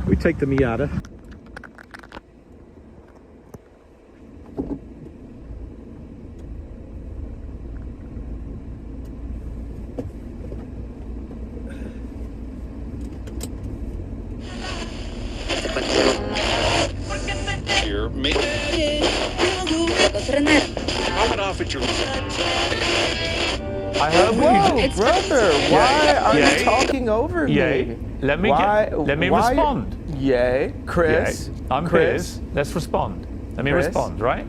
We take the Miata. You're me. I'm gonna offer you. I heard what you did. Brother, why are you talking over me? Let me respond. Yay, Chris. Yay. I'm Piers. Let's respond. Let me respond, right?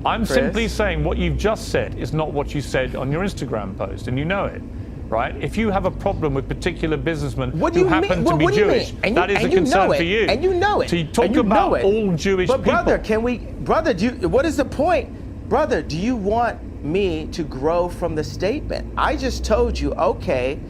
I'm simply saying what you've just said is not what you said on your Instagram post, and you know it, right? If you have a problem with particular businessmen who happen to be Jewish, that is a concern for you. And you know it. So you talk about all Jewish people. But brother, what is the point? Brother, do you want me to grow from the statement? I just told you, okay,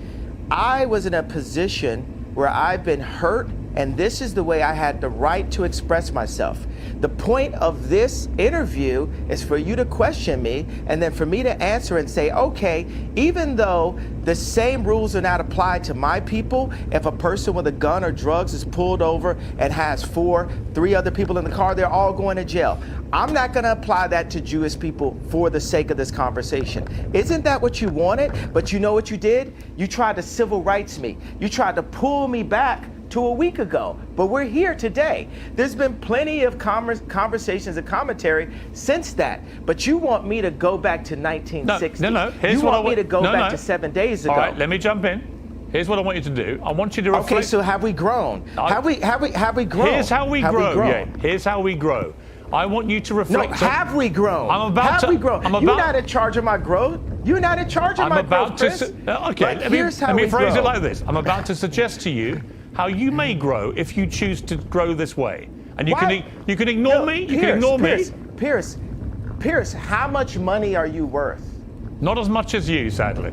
I was in a position where I've been hurt, and this is the way I had the right to express myself. The point of this interview is for you to question me, and then for me to answer and say, okay, even though the same rules are not applied to my people, if a person with a gun or drugs is pulled over and has three other people in the car, they're all going to jail. I'm not going to apply that to Jewish people for the sake of this conversation. Isn't that what you wanted? But you know what you did? You tried to civil rights me. You tried to pull me back to a week ago, but we're here today. There's been plenty of conversations and commentary since that, but you want me to go back to 1960. No. You want me to go back to 7 days ago. All right, let me jump in. Here's what I want you to do. I want you to reflect. Okay, so have we grown? Have we grown? Here's how we grow. Yeah, here's how we grow. I want you to reflect. No, have we grown? Have we grown? You're not in charge of my growth. You're not in charge of my growth, Chris. Okay, let me phrase it like this. I'm about to suggest to you how you may grow if you choose to grow this way. And you can ignore me. You can ignore me. Piers, how much money are you worth? Not as much as you, sadly.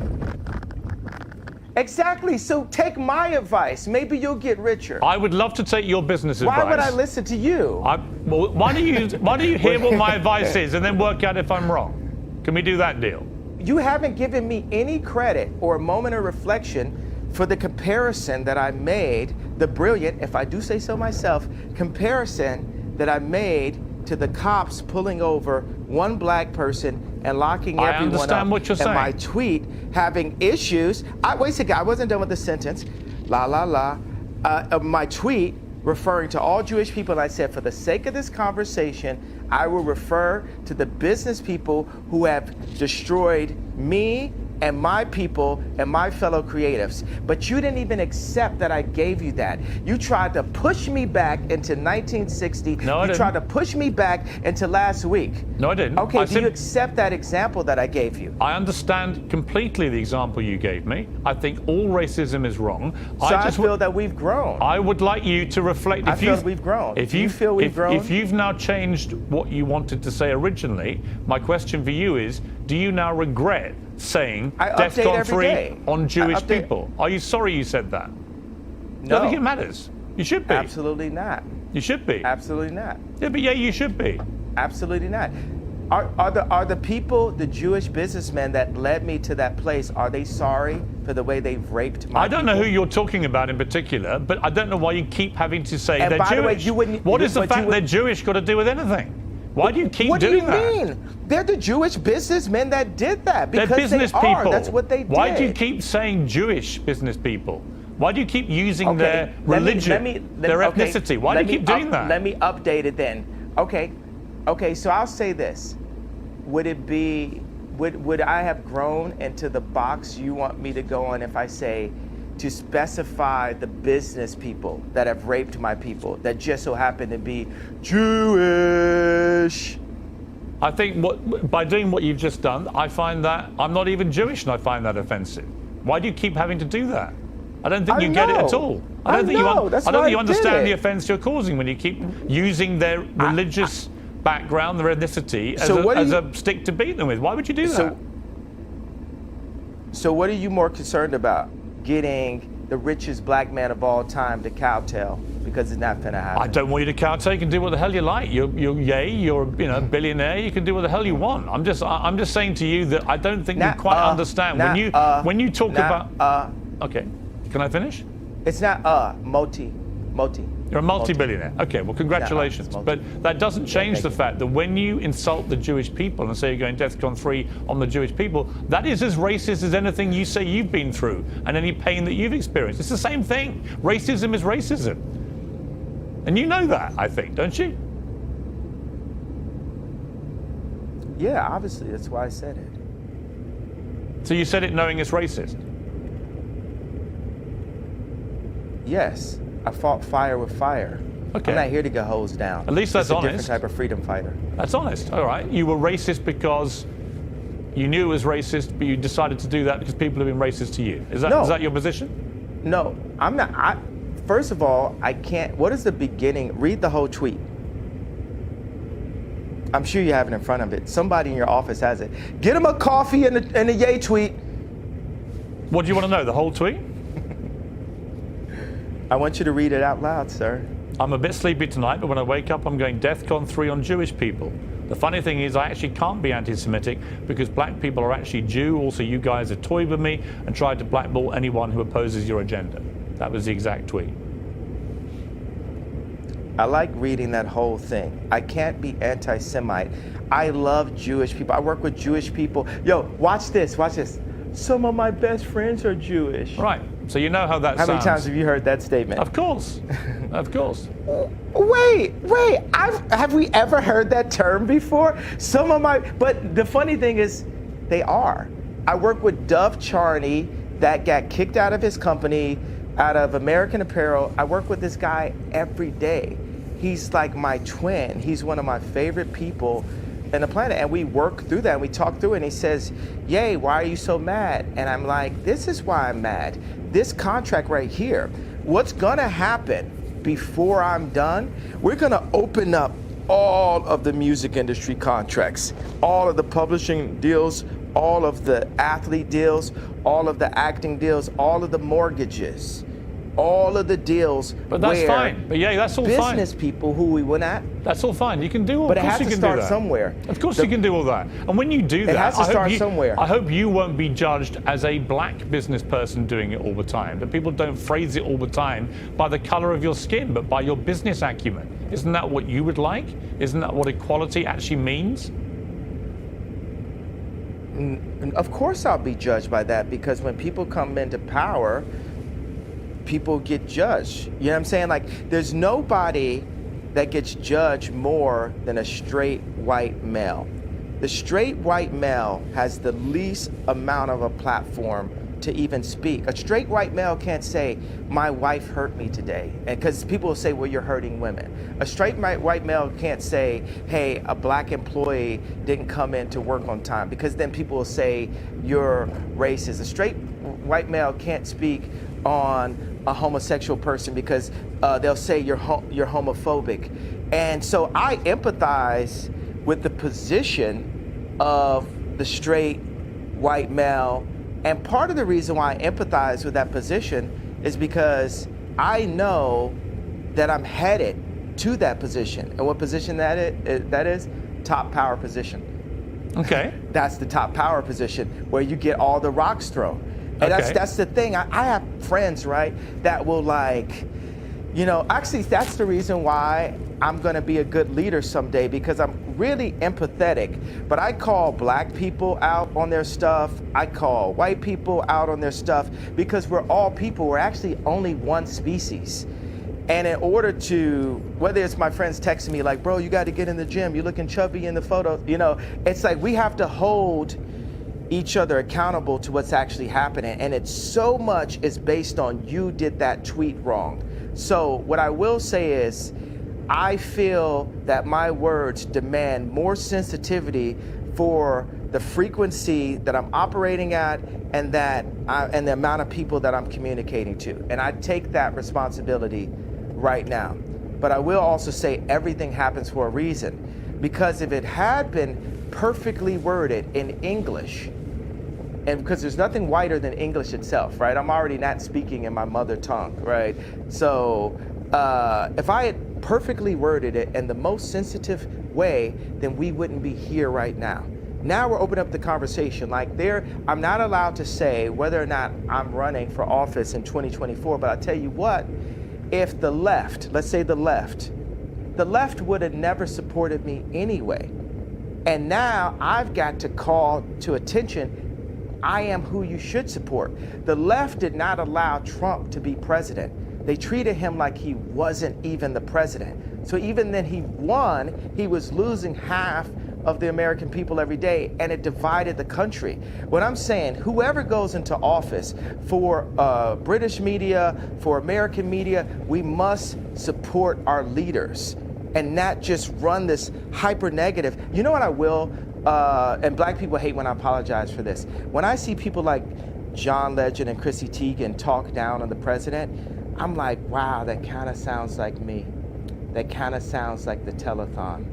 Exactly. So take my advice. Maybe you'll get richer. I would love to take your business advice. Why would I listen to you? Well, why don't you hear what my advice is and then work out if I'm wrong? Can we do that deal? You haven't given me any credit or a moment of reflection for the comparison that I made, the brilliant, if I do say so myself, comparison that I made to the cops pulling over one black person and locking everyone up. I understand what you're saying. And my tweet having issues. Wait a second, I wasn't done with the sentence. My tweet referring to all Jewish people, and I said, for the sake of this conversation, I will refer to the business people who have destroyed me and my people and my fellow creatives. But you didn't even accept that I gave you that. You tried to push me back into 1960. No, I didn't. You tried to push me back into last week. No, I didn't. Okay, do you accept that example that I gave you? I understand completely the example you gave me. I think all racism is wrong. So I feel that we've grown. I would like you to reflect. I feel we've grown. If you feel we've grown? If you've now changed what you wanted to say originally, my question for you is, do you now regret saying DEFCON 3 on Jewish people? Are you sorry you said that? No. I don't think it matters. You should be. Absolutely not. You should be. Absolutely not. Yeah, but you should be. Absolutely not. Are the people, the Jewish businessmen that led me to that place, are they sorry for the way they've raped my I don't know who you're talking about in particular, but I don't know why you keep having to say they're Jewish. The way, what is the fact they're Jewish got to do with anything? Why do you keep doing that? What do you mean? They're the Jewish businessmen that did that. Because they're business they people. Are. That's what they did. Why do you keep saying Jewish business people? Why do you keep using their religion, their ethnicity? Why do you keep doing that? Let me update it then. Okay, so I'll say this. Would I have grown into the box you want me to go in if I say to specify the business people that have raped my people that just so happen to be Jewish? I think by doing what you've just done, I find that I'm not even Jewish and I find that offensive. Why do you keep having to do that? I don't think you get it at all. I don't think you understand the offense you're causing when you keep using their religious background, their ethnicity as a stick to beat them with. Why would you do that? So what are you more concerned about? Getting the richest black man of all time to kowtow, because it's not gonna happen. I don't want you to kowtow. You can do what the hell you like. You're a billionaire. You can do what the hell you want. I'm just saying to you that I don't think you quite understand when you talk about. Okay, can I finish? It's not Moti. You're a multi-billionaire. Okay, well, congratulations. But that doesn't change the fact that when you insult the Jewish people and say you're going DEFCON 3 on the Jewish people, that is as racist as anything you say you've been through and any pain that you've experienced. It's the same thing. Racism is racism. And you know that, I think, don't you? Yeah, obviously, that's why I said it. So you said it knowing it's racist? Yes. I fought fire with fire. Okay. I'm not here to get hosed down. At least that's Just a honest. different type of freedom fighter. That's honest. All right. You were racist because you knew it was racist, but you decided to do that because people have been racist to you. Is that your position? No, I'm not. First of all, I can't. What is the beginning? Read the whole tweet. I'm sure you have it in front of it. Somebody in your office has it. Get him a coffee and a yay tweet. What do you want to know? The whole tweet? I want you to read it out loud, sir. I'm a bit sleepy tonight, but when I wake up, I'm going DEFCON 3 on Jewish people. The funny thing is, I actually can't be anti-Semitic because black people are actually Jew. Also, you guys have toyed with me and tried to blackball anyone who opposes your agenda. That was the exact tweet. I like reading that whole thing. I can't be anti-Semite. I love Jewish people. I work with Jewish people. Yo, watch this, watch this. Some of my best friends are Jewish. Right. So you know how that sounds. How many times have you heard that statement? Of course. Of course. Wait. Have we ever heard that term before? But the funny thing is, they are. I work with Dove Charney that got kicked out of his company, out of American Apparel. I work with this guy every day. He's like my twin. He's one of my favorite people in the planet, and we work through that, and we talk through it, and he says, yay, why are you so mad? And I'm like, this is why I'm mad. This contract right here, what's gonna happen before I'm done, we're gonna open up all of the music industry contracts, all of the publishing deals, all of the athlete deals, all of the acting deals, all of the mortgages, all of the deals. But that's fine. But yeah, that's all fine. Business people who we went at. That's all fine. You can do all. But it has to start somewhere. Of course, you can do all that. And when you do that, it has to start somewhere. I hope you won't be judged as a black business person doing it all the time. That people don't phrase it all the time by the color of your skin, but by your business acumen. Isn't that what you would like? Isn't that what equality actually means? Of course, I'll be judged by that, because when people come into power, people get judged. You know what I'm saying? Like, there's nobody that gets judged more than a straight white male. The straight white male has the least amount of a platform to even speak. A straight white male can't say, my wife hurt me today, and because people will say, well, you're hurting women. A straight white male can't say, hey, a black employee didn't come in to work on time, because then people will say you're racist. A straight white male can't speak on a homosexual person because they'll say you're homophobic. And so I empathize with the position of the straight white male. And part of the reason why I empathize with that position is because I know that I'm headed to that position. And what position that is? Top power position. Okay. That's the top power position, where you get all the rocks thrown. And that's the thing. I have friends, right, that will, like, you know, actually that's the reason why I'm gonna be a good leader someday, because I'm really empathetic. But I call black people out on their stuff. I call white people out on their stuff, because we're all people. We're actually only one species. And in order to, whether it's my friends texting me like, bro, you got to get in the gym, you're looking chubby in the photo, you know, it's like we have to hold each other accountable to what's actually happening. And it's so much is based on you did that tweet wrong. So what I will say is, I feel that my words demand more sensitivity for the frequency that I'm operating at, and and the amount of people that I'm communicating to. And I take that responsibility right now. But I will also say everything happens for a reason, because if it had been perfectly worded in English, and because there's nothing whiter than English itself, right? I'm already not speaking in my mother tongue, right? So if I had perfectly worded it in the most sensitive way, then we wouldn't be here right now. Now we're opening up the conversation. Like, I'm not allowed to say whether or not I'm running for office in 2024, but I'll tell you what, if the left, let's say the left would have never supported me anyway. And now I've got to call to attention, I am who you should support. The left did not allow Trump to be president. They treated him like he wasn't even the president. So even then he won, he was losing half of the American people every day, and it divided the country. What I'm saying, whoever goes into office, for British media, for American media, we must support our leaders and not just run this hyper negative. You know what I will, and black people hate when I apologize for this. When I see people like John Legend and Chrissy Teigen talk down on the president, I'm like, wow, that kind of sounds like me. That kind of sounds like the telethon.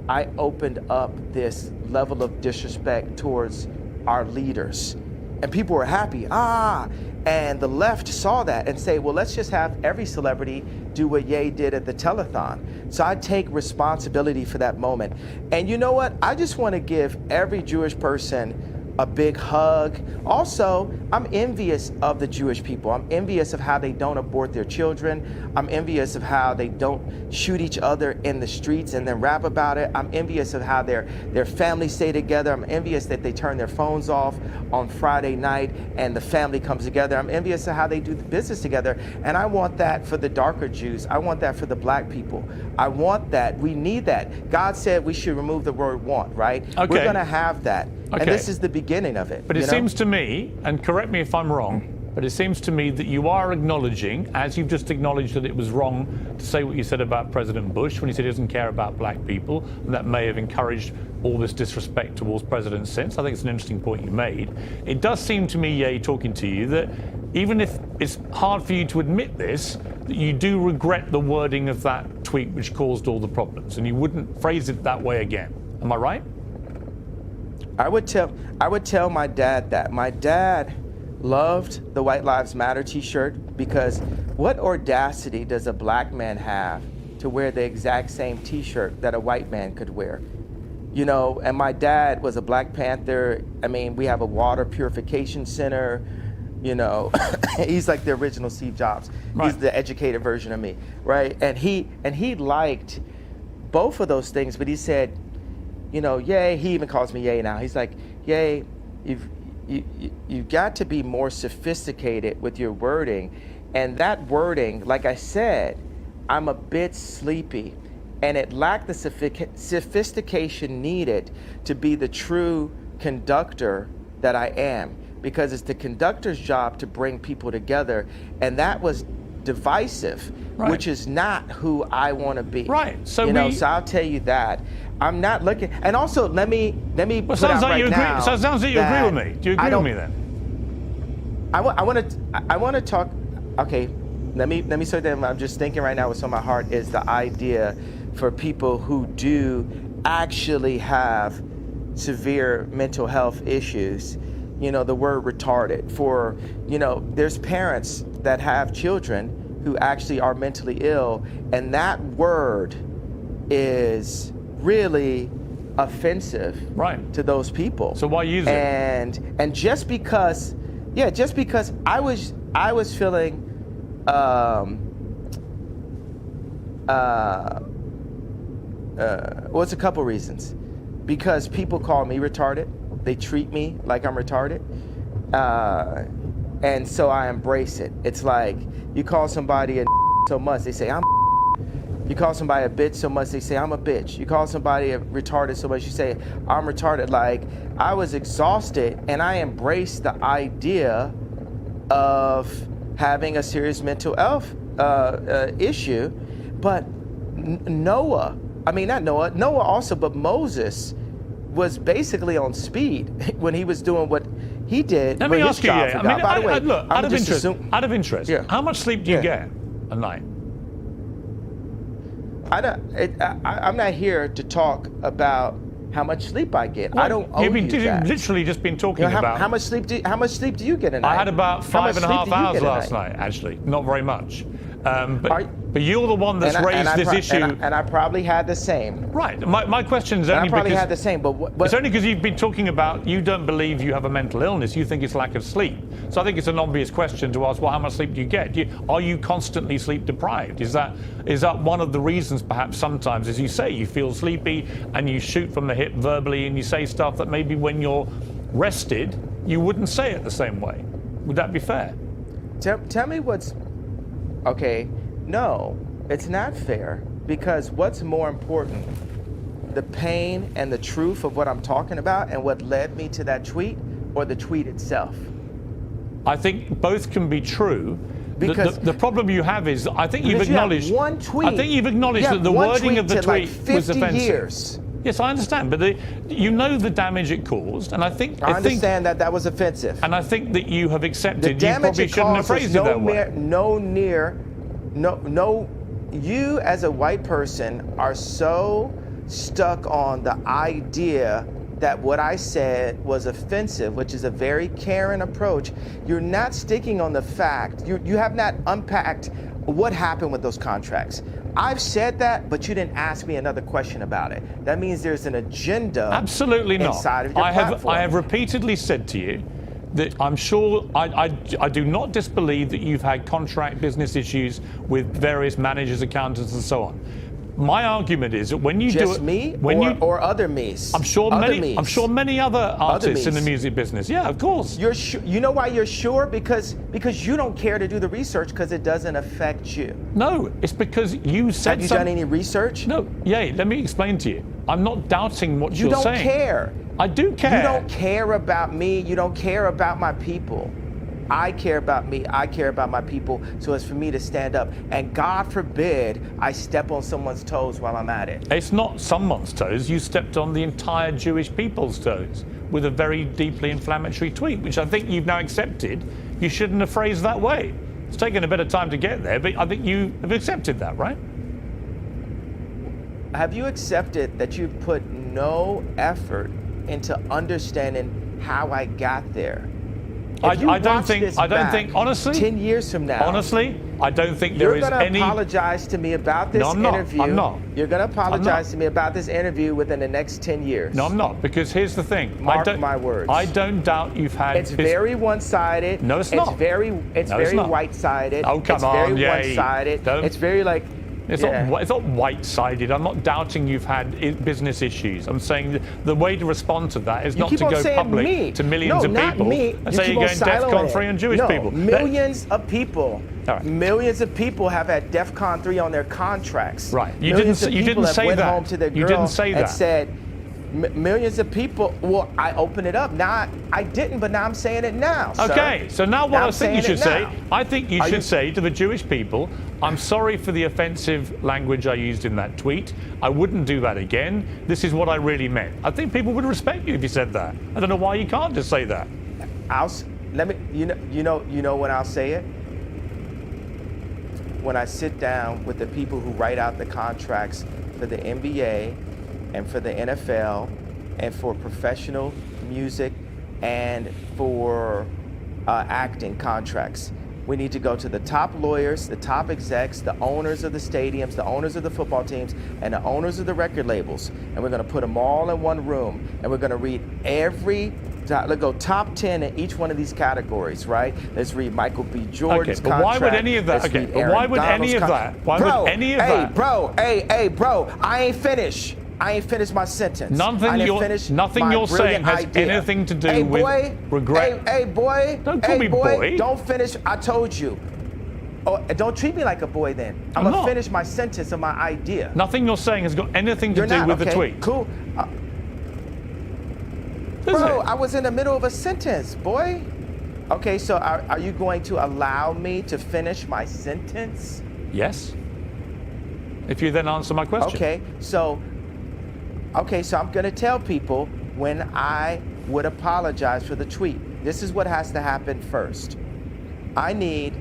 I opened up this level of disrespect towards our leaders. And people were happy, and the left saw that and say, well, let's just have every celebrity do what Ye did at the telethon. So I take responsibility for that moment. And you know what? I just want to give every Jewish person a big hug. Also, I'm envious of the Jewish people. I'm envious of how they don't abort their children. I'm envious of how they don't shoot each other in the streets and then rap about it. I'm envious of how their families stay together. I'm envious that they turn their phones off on Friday night and the family comes together. I'm envious of how they do the business together. And I want that for the darker Jews. I want that for the black people. I want that. We need that. God said we should remove the word want, right? Okay. We're gonna have that. Okay. And this is the beginning of it. But it seems to me, and correct me if I'm wrong, but it seems to me that you are acknowledging, as you've just acknowledged that it was wrong to say what you said about President Bush when he said he doesn't care about black people, and that may have encouraged all this disrespect towards presidents since. I think it's an interesting point you made. It does seem to me, Ye, talking to you, that even if it's hard for you to admit this, that you do regret the wording of that tweet which caused all the problems, and you wouldn't phrase it that way again. Am I right? I would tell my dad that. My dad loved the White Lives Matter t-shirt because what audacity does a black man have to wear the exact same t-shirt that a white man could wear? You know, and my dad was a Black Panther. I mean, we have a water purification center. You know, he's like the original Steve Jobs. Right. He's the educated version of me, right? And he liked both of those things, but he said, you know, Ye, he even calls me Ye now. He's like, Ye, you've got to be more sophisticated with your wording. And that wording, like I said, I'm a bit sleepy. And it lacked the sophistication needed to be the true conductor that I am. Because it's the conductor's job to bring people together. And that was divisive, right, which is not who I want to be. Right. So so I'll tell you that. I'm not looking, and also let me put sounds out like right now. So it sounds like you agree with me. Do you agree with me then? I want to talk. Okay, let me say that I'm just thinking right now. What's on my heart is the idea for people who do actually have severe mental health issues. You know, the word retarded. For, you know, there's parents that have children who actually are mentally ill, and that word is really offensive, right, to those people. So why use it? And just because I was feeling well, it's a couple reasons. Because people call me retarded, they treat me like I'm retarded, and so I embrace it. It's like you call somebody a so much, they say I'm. You call somebody a bitch so much, they say I'm a bitch. You call somebody a retarded so much, you say I'm retarded. Like, I was exhausted, and I embraced the idea of having a serious mental health issue. But Noah also, but Moses was basically on speed when he was doing what he did. Let me ask you, by the way, look, out of interest, yeah, how much sleep do you get a night? I'm not here to talk about how much sleep I get. Well, I don't owe you that. You've literally just been talking about how much sleep do you get a night? I had about 5.5 hours last night, actually. Not very much. But you're the one that's raised this issue. And I probably had the same. Right. My question is And only I probably because had the same, but it's only because you've been talking about you don't believe you have a mental illness. You think it's lack of sleep. So I think it's an obvious question to ask. Well, how much sleep do you get? Are you constantly sleep deprived? Is that one of the reasons? Perhaps sometimes, as you say, you feel sleepy and you shoot from the hip verbally and you say stuff that maybe when you're rested you wouldn't say it the same way. Would that be fair? Tell me what's okay. No, it's not fair, because what's more important, the pain and the truth of what I'm talking about and what led me to that tweet, or the tweet itself? I think both can be true. Because the problem you have is, I think you've because you have acknowleded. one tweet. I think you've acknowledged that the one wording tweet of the to tweet like 50 was offensive. years. Yes, I understand, but you know the damage it caused, and I think I understand that was offensive. And I think that you have The accepted. You damage probably it shouldn't have causes phrased it that way. You as a white person are so stuck on the idea that what I said was offensive, which is a very caring approach. You're not sticking on the fact. You have not unpacked what happened with those contracts. I've said that, but you didn't ask me another question about it. That means there's an agenda. Absolutely not. Inside of your platform. I have repeatedly said to you that I'm sure I do not disbelieve that you've had contract business issues with various managers, accountants, and so on. My argument is that when you do it, me, or other me's. I'm sure many other artists in the music business. Yeah, of course. You know why you're sure? Because you don't care to do the research, because it doesn't affect you. No, it's because you said. Have you done any research? No. Yeah. Let me explain to you. I'm not doubting what you're saying. You don't care. I do care. You don't care about me. You don't care about my people. I care about me. I care about my people. So it's for me to stand up. And God forbid I step on someone's toes while I'm at it. It's not someone's toes. You stepped on the entire Jewish people's toes with a very deeply inflammatory tweet, which I think you've now accepted. You shouldn't have phrased that way. It's taken a bit of time to get there, but I think you have accepted that, right? Have you accepted that you've put no effort into understanding how I got there? I don't think, honestly, 10 years from now, honestly, I don't think there is any. You're going to apologize to me about this interview. I'm not. You're going to apologize to me about this interview within the next 10 years. No, I'm not, because here's the thing. Mark my words. I don't doubt you've had. It's very one-sided. No, it's not. It's very white-sided. Oh, come on, It's very one-sided. It's very like. It's not white-sided. I'm not doubting you've had business issues. I'm saying the way to respond to that is not to go public to millions of people and say you're going DEFCON 3 on Jewish people. Millions of people. Right. Millions of people have had DEFCON 3 on their contracts. Right. You didn't say that. You didn't say that. And said, millions of people. Well, I opened it up. Now I didn't, but now I'm saying it now. Okay. So now what I think you should say, I should say to the Jewish people, I'm sorry for the offensive language I used in that tweet. I wouldn't do that again. This is what I really meant. I think people would respect you if you said that. I don't know why you can't just say that. You know when I'll say it? When I sit down with the people who write out the contracts for the NBA and for the NFL and for professional music and for acting contracts. We need to go to the top lawyers, the top execs, the owners of the stadiums, the owners of the football teams, and the owners of the record labels. And we're going to put them all in one room. And we're going to read let's go top 10 in each one of these categories, right? Let's read Michael B. Jordan's contract. Why would any of that? Hey, bro, I ain't finished. I ain't finished my sentence. Nothing you're saying has anything to do with regret. Hey, boy. Don't call me boy. Don't finish. I told you. Oh, don't treat me like a boy then. I'm going to finish my sentence of my idea. Nothing you're saying has got anything to do with the tweet. Cool. Bro, I was in the middle of a sentence, boy. Okay, so are you going to allow me to finish my sentence? Yes. If you then answer my question. Okay, so I'm going to tell people when I would apologize for the tweet. This is what has to happen first. I need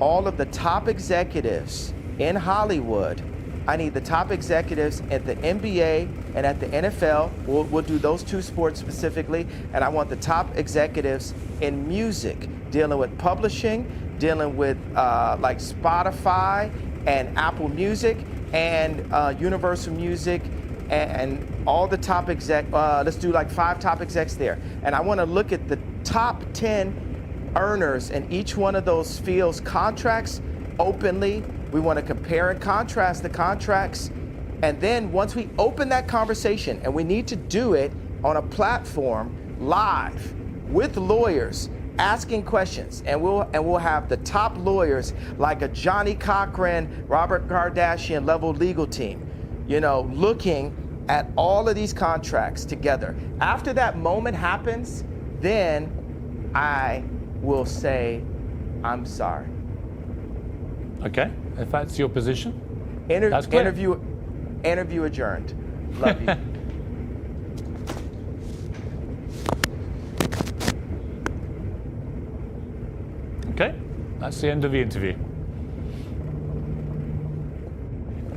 all of the top executives in Hollywood. I need the top executives at the NBA and at the NFL. We'll do those two sports specifically. And I want the top executives in music, dealing with publishing, dealing with like Spotify and Apple Music and Universal Music and all the top exec. Let's do like 5 top execs there. And I want to look at the top 10 earners in each one of those fields' contracts openly. We want to compare and contrast the contracts. And then once we open that conversation, and we need to do it on a platform live with lawyers asking questions, and we'll have the top lawyers like a Johnny Cochran, Robert Kardashian level legal team, looking at all of these contracts together. After that moment happens, then I will say, I'm sorry. Okay, if that's your position. That's clear. Interview adjourned. Love you. Okay, that's the end of the interview.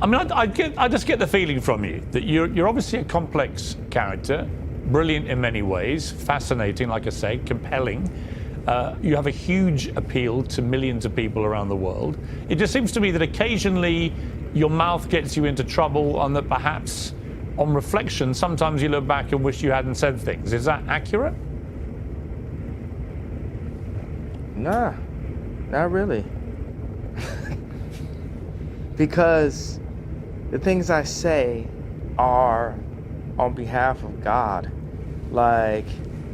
I mean, I just get the feeling from you that you're obviously a complex character, brilliant in many ways, fascinating, like I say, compelling. You have a huge appeal to millions of people around the world. It just seems to me that occasionally your mouth gets you into trouble, and that perhaps on reflection, sometimes you look back and wish you hadn't said things. Is that accurate? Nah, not really. Because the things I say are on behalf of God. Like,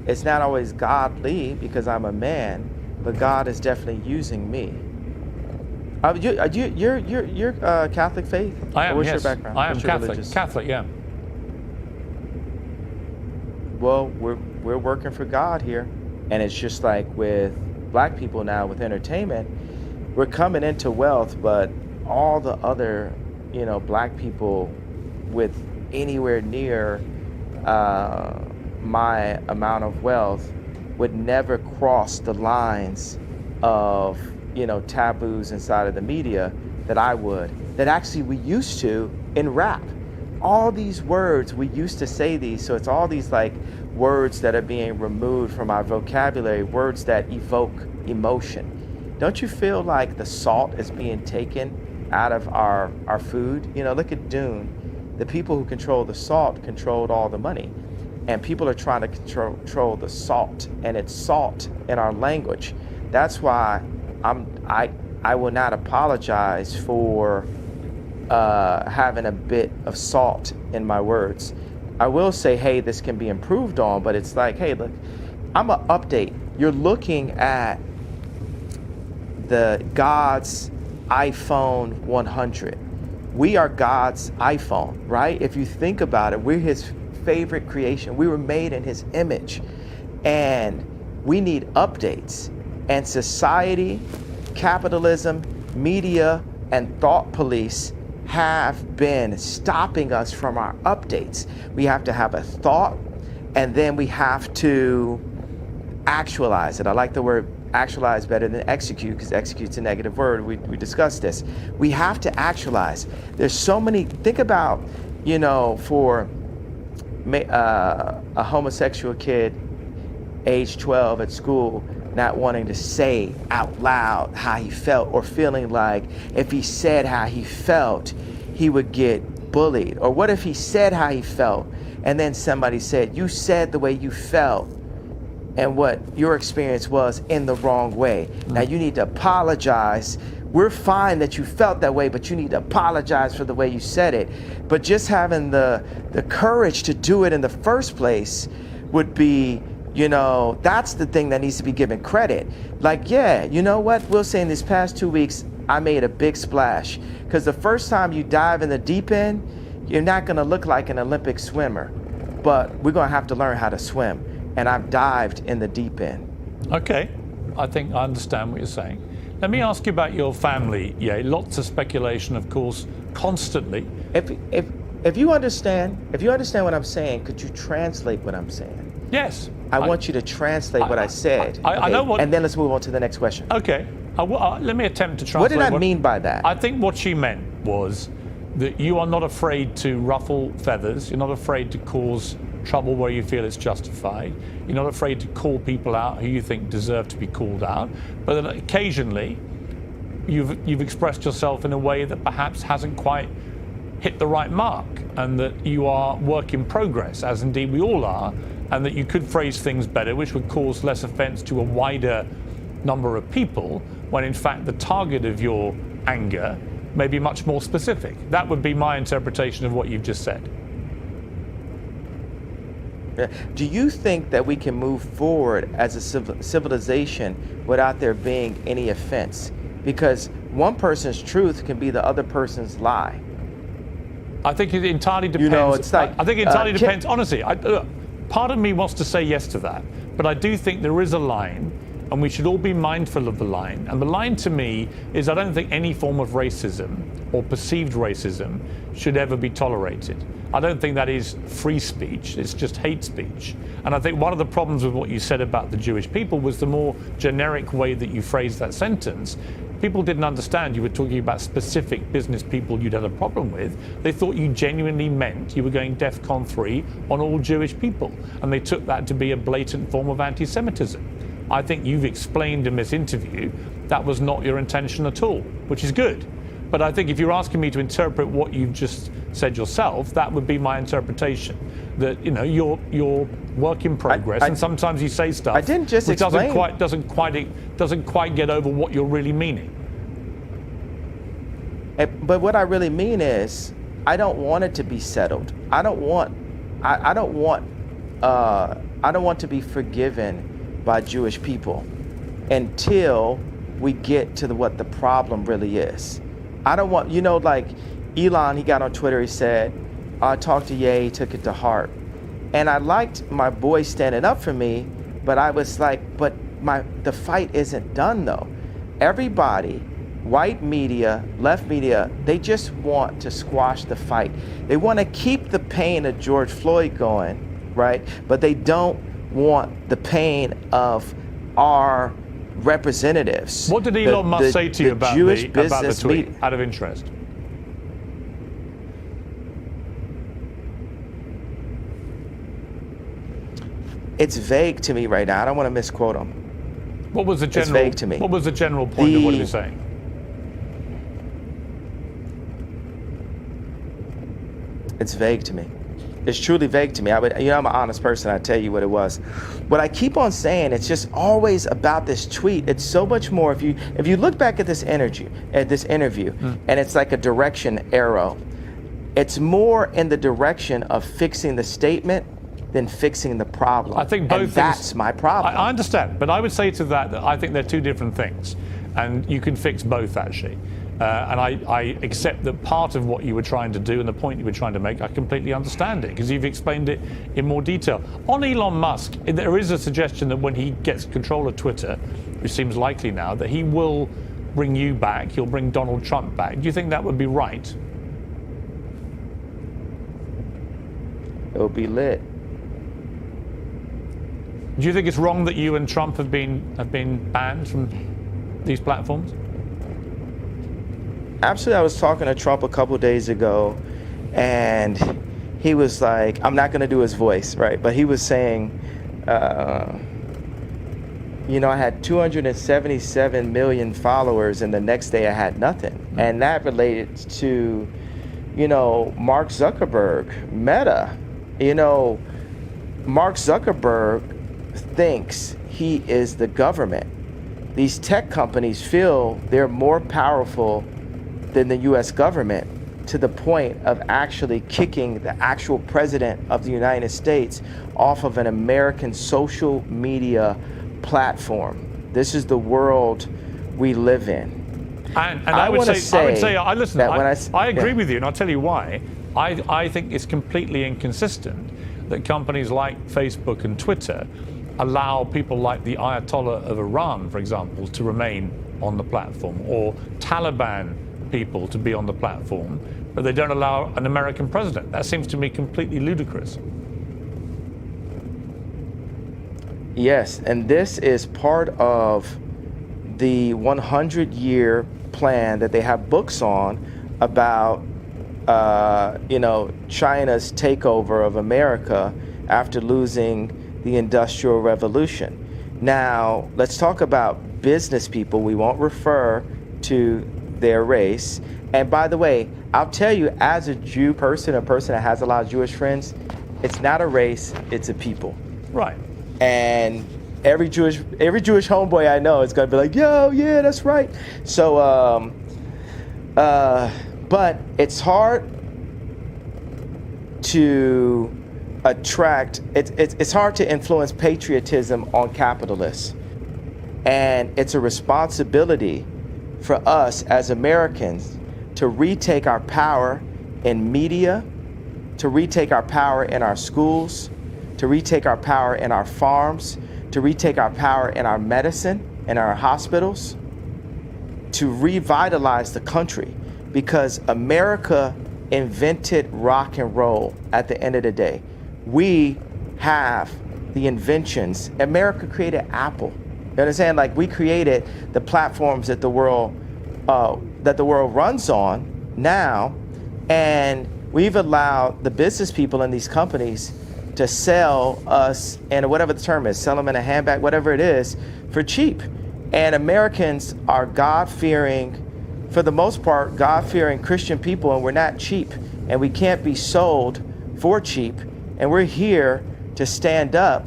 it's not always godly because I'm a man, but God is definitely using me. You're Catholic faith? I am. What's yes. your background? I am What's your Catholic. religious? Catholic, yeah. Well, we're working for God here, and it's just like with Black people now with entertainment, we're coming into wealth, but all the other, Black people with anywhere near my amount of wealth would never cross the lines of taboos inside of the media that I would, that actually we used to in rap. All these words, we used to say these, so it's all these like words that are being removed from our vocabulary, words that evoke emotion. Don't you feel like the salt is being taken out of our food? Look at Dune. The people who control the salt controlled all the money. And people are trying to control the salt, and it's salt in our language. That's why I will not apologize for having a bit of salt in my words. I will say, hey, this can be improved on, but it's like, hey, look, I'm gonna update. You're looking at the God's iPhone 100. We are God's iPhone, right? If you think about it, we're his favorite creation. We were made in his image, and we need updates. And society, capitalism, media, and thought police have been stopping us from our updates. We have to have a thought, and then we have to actualize it. I like the word actualize better than execute, because execute's a negative word. We discussed this. We have to actualize. There's so many, think about, for a homosexual kid, age 12 at school, not wanting to say out loud how he felt, or feeling like if he said how he felt, he would get bullied. Or what if he said how he felt, and then somebody said, you said the way you felt, and what your experience was in the wrong way. Now you need to apologize. We're fine that you felt that way, but you need to apologize for the way you said it. But just having the courage to do it in the first place would be, that's the thing that needs to be given credit. Like, yeah, you know what? We'll say in these past 2 weeks, I made a big splash. Because the first time you dive in the deep end, you're not gonna look like an Olympic swimmer, but we're gonna have to learn how to swim. And I've dived in the deep end. Okay, I think I understand what you're saying. Let me ask you about your family. Yeah, lots of speculation, of course, constantly. If you understand what I'm saying, could you translate what I'm saying? Yes. I want you to translate what I said. I know what. And then let's move on to the next question. Okay. Let me attempt to translate. What did I mean by that? I think what she meant was that you are not afraid to ruffle feathers. You're not afraid to cause trouble where you feel it's justified. You're not afraid to call people out who you think deserve to be called out. But then occasionally, you've expressed yourself in a way that perhaps hasn't quite hit the right mark, and that you are work in progress, as indeed we all are, and that you could phrase things better, which would cause less offense to a wider number of people, when in fact the target of your anger may be much more specific. That would be my interpretation of what you've just said. Do you think that we can move forward as a civilization without there being any offense? Because one person's truth can be the other person's lie. I think it entirely depends. You know, it's like, I think it entirely depends. Honestly, part of me wants to say yes to that, but I do think there is a line, and we should all be mindful of the line. And the line to me is, I don't think any form of racism or perceived racism should ever be tolerated. I don't think that is free speech, it's just hate speech. And I think one of the problems with what you said about the Jewish people was the more generic way that you phrased that sentence. People didn't understand you were talking about specific business people you'd had a problem with. They thought you genuinely meant you were going DEFCON 3 on all Jewish people. And they took that to be a blatant form of anti-Semitism. I think you've explained in this interview that was not your intention at all, which is good. But I think if you're asking me to interpret what you've just said yourself, that would be my interpretation. That, you know, you're work in progress, and sometimes you say stuff I didn't just which explain. doesn't quite get over what you're really meaning. But what I really mean is, I don't want it to be settled. I don't want to be forgiven by Jewish people until we get to what the problem really is. I don't want, you know, like Elon, he got on Twitter, he said, I talked to Ye, he took it to heart. And I liked my boy standing up for me, but I was like, but the fight isn't done though. Everybody, white media, left media, they just want to squash the fight. They want to keep the pain of George Floyd going, right? But they don't want the pain of our representatives. What did Elon Musk say to you about the tweet, out of interest? It's vague to me right now. I don't want to misquote him. What was the general? It's vague to me. What was the general point of what he was saying? It's vague to me. It's truly vague to me. I'm an honest person. I tell you what it was. But I keep on saying it's just always about this tweet. It's so much more. If you look back at this interview, and it's like a direction arrow, it's more in the direction of fixing the statement than fixing the problem. I think both. And that's my problem. I understand, but I would say to that I think they're two different things, and you can fix both actually. And I accept that part of what you were trying to do and the point you were trying to make, I completely understand it, because you've explained it in more detail. On Elon Musk, there is a suggestion that when he gets control of Twitter, which seems likely now, that he will bring you back, he'll bring Donald Trump back. Do you think that would be right? It'll be lit. Do you think it's wrong that you and Trump have been banned from these platforms? Absolutely. I was talking to Trump a couple days ago, and he was like, I'm not going to do his voice, right? But he was saying, you know, I had 277 million followers, and the next day I had nothing. Mm-hmm. And that related to, you know, Mark Zuckerberg, Meta. You know, Mark Zuckerberg thinks he is the government. These tech companies feel they're more powerful than the US government, to the point of actually kicking the actual president of the United States off of an American social media platform. This is the world we live in. And I would say, I agree with you, and I'll tell you why. I think it's completely inconsistent that companies like Facebook and Twitter allow people like the Ayatollah of Iran, for example, to remain on the platform, or Taliban people to be on the platform, but they don't allow an American president. That seems to me completely ludicrous. Yes, and this is part of the 100-year plan that they have books on about, you know, China's takeover of America after losing the Industrial Revolution. Now, let's talk about business people. We won't refer to their race. And by the way, I'll tell you, as a Jew person, a person that has a lot of Jewish friends, it's not a race, it's a people. Right. And every Jewish homeboy I know is gonna be like, yo, yeah, that's right. So, but it's hard to attract, it's hard to influence patriotism on capitalists. And it's a responsibility for us as Americans to retake our power in media, to retake our power in our schools, to retake our power in our farms, to retake our power in our medicine, in our hospitals, to revitalize the country, because America invented rock and roll at the end of the day. We have the inventions. America created Apple. You understand? Like, we created the platforms that the world runs on now, and we've allowed the business people in these companies to sell us, and whatever the term is, sell them in a handbag, whatever it is, for cheap. And Americans are God-fearing, for the most part, God-fearing Christian people, and we're not cheap, and we can't be sold for cheap. And we're here to stand up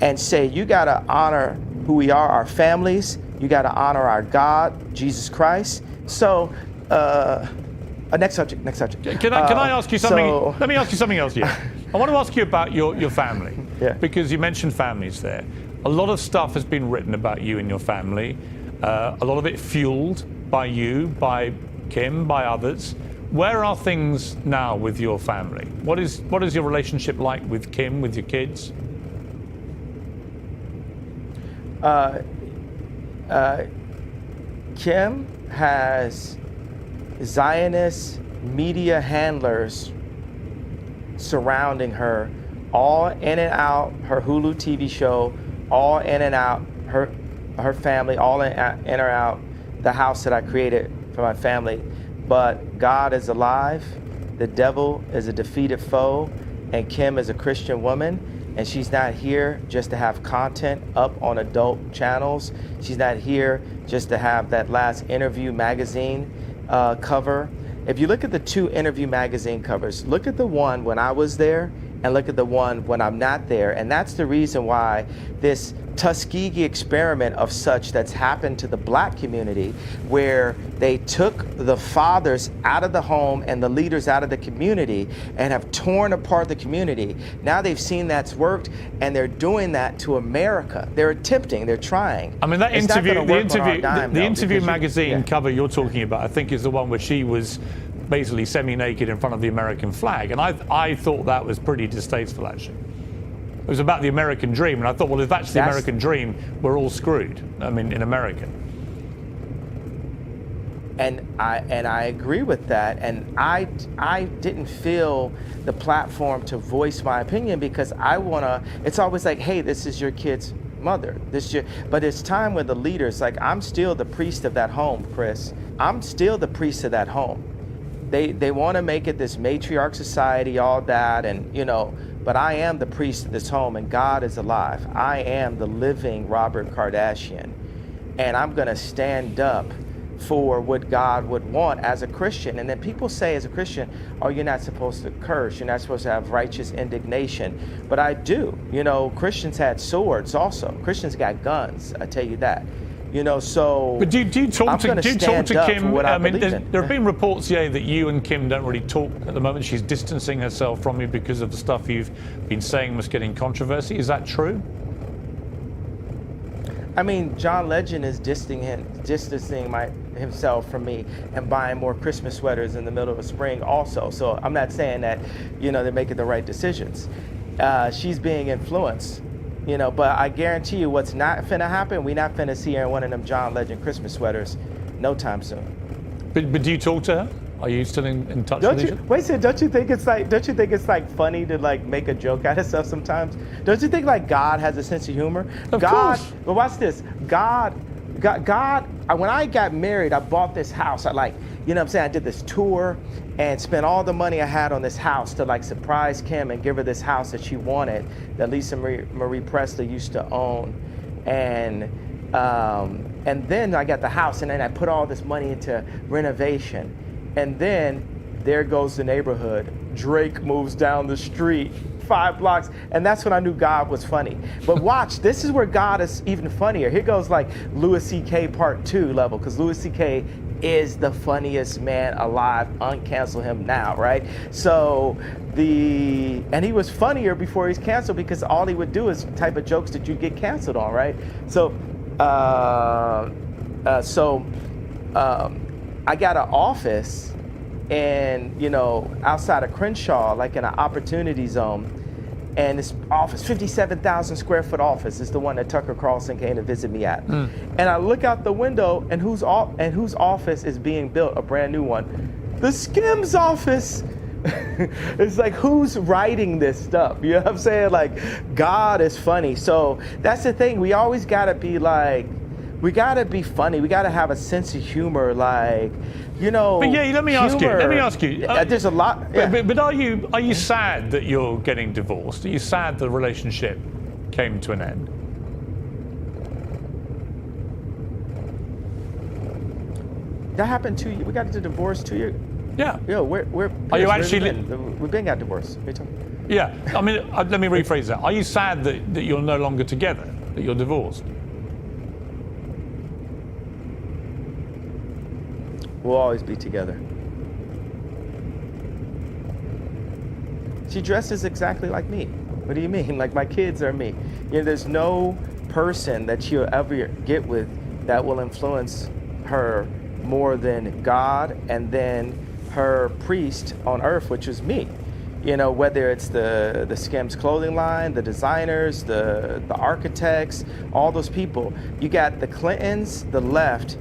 and say, you gotta honor who we are, our families, you gotta honor our God, Jesus Christ. So, next subject. Can I ask you something? Let me ask you something else here. I want to ask you about your family, yeah. Because you mentioned families there. A lot of stuff has been written about you and your family, a lot of it fueled by you, by Kim, by others. Where are things now with your family? What is your relationship like with Kim, with your kids? Kim has Zionist media handlers surrounding her, all in and out her Hulu TV show, all in and out her family, all in or out the house that I created for my family. But God is alive, the devil is a defeated foe, and Kim is a Christian woman, and she's not here just to have content up on adult channels. She's not here just to have that last Interview magazine cover. If you look at the two Interview magazine covers, look at the one when I was there and look at the one when I'm not there. And that's the reason why this Tuskegee experiment of such that's happened to the black community, where they took the fathers out of the home and the leaders out of the community and have torn apart the community. Now they've seen that's worked, and they're doing that to America. They're attempting, they're trying. I mean, that it's interview, the interview though, magazine cover you're talking about, I think is the one where she was basically semi-naked in front of the American flag. And I thought that was pretty distasteful, actually. It was about the American dream, and I thought, well, if that's the American dream, we're all screwed. I mean, in America. And I agree with that. And I didn't feel the platform to voice my opinion, because it's always like, hey, this is your kid's mother. But it's time when the leaders, like, I'm still the priest of that home, Chris. I'm still the priest of that home. They want to make it this matriarch society, all that, and but I am the priest of this home, and God is alive. I am the living Robert Kardashian, and I'm going to stand up for what God would want as a Christian. And then people say as a Christian, oh, you're not supposed to curse, you're not supposed to have righteous indignation. But I do. Christians had swords also. Christians got guns, I tell you that. So. But do you talk to Kim? I mean, there have been reports, that you and Kim don't really talk at the moment. She's distancing herself from you because of the stuff you've been saying was getting controversy. Is that true? I mean, John Legend is distancing himself from me and buying more Christmas sweaters in the middle of spring also. So I'm not saying that, they're making the right decisions. She's being influenced. But I guarantee you what's not finna happen, we not finna see her in one of them John Legend Christmas sweaters no time soon. But do you talk to her? Are you still in touch with each other? Wait a second, don't you think it's like funny to like make a joke out of stuff sometimes? Don't you think like God has a sense of humor? Of course. But watch this. God God, when I got married, I bought this house. I like, you know what I'm saying? I did this tour and spent all the money I had on this house to like surprise Kim and give her this house that she wanted, that Lisa Marie Presley used to own. And then I got the house, and then I put all this money into renovation. And then there goes the neighborhood. Drake moves down the street 5 blocks, and that's when I knew God was funny. But watch, this is where God is even funnier. Here goes like Louis C.K. part 2 level, because Louis C.K. is the funniest man alive. Uncancel him now, right? So and he was funnier before he's canceled, because all he would do is type of jokes that you get canceled on, right? So I got an office and, you know, outside of Crenshaw, like in an opportunity zone. And this office, 57,000 square foot office, is the one that Tucker Carlson came to visit me at. And I look out the window, and whose office is being built, a brand new one? The Skims office. It's like, who's writing this stuff? You know what I'm saying? Like, God is funny. So that's the thing. We always gotta be like, we gotta be funny. We gotta have a sense of humor, like, you know. But yeah, let me ask you. There's a lot. Yeah. But are you sad that you're getting divorced? Are you sad the relationship came to an end? That happened 2 years. We got the divorce 2 years. Yeah. Yo, we're. Are you actually? We've been got divorced. Yeah. I mean, let me rephrase that. Are you sad that you're no longer together? That you're divorced? We'll always be together. She dresses exactly like me. What do you mean? Like, my kids are me. You know, there's no person that she'll ever get with that will influence her more than God and then her priest on earth, which is me. You know, whether it's the Skims clothing line, the designers, the architects, all those people. You got the Clintons, the left,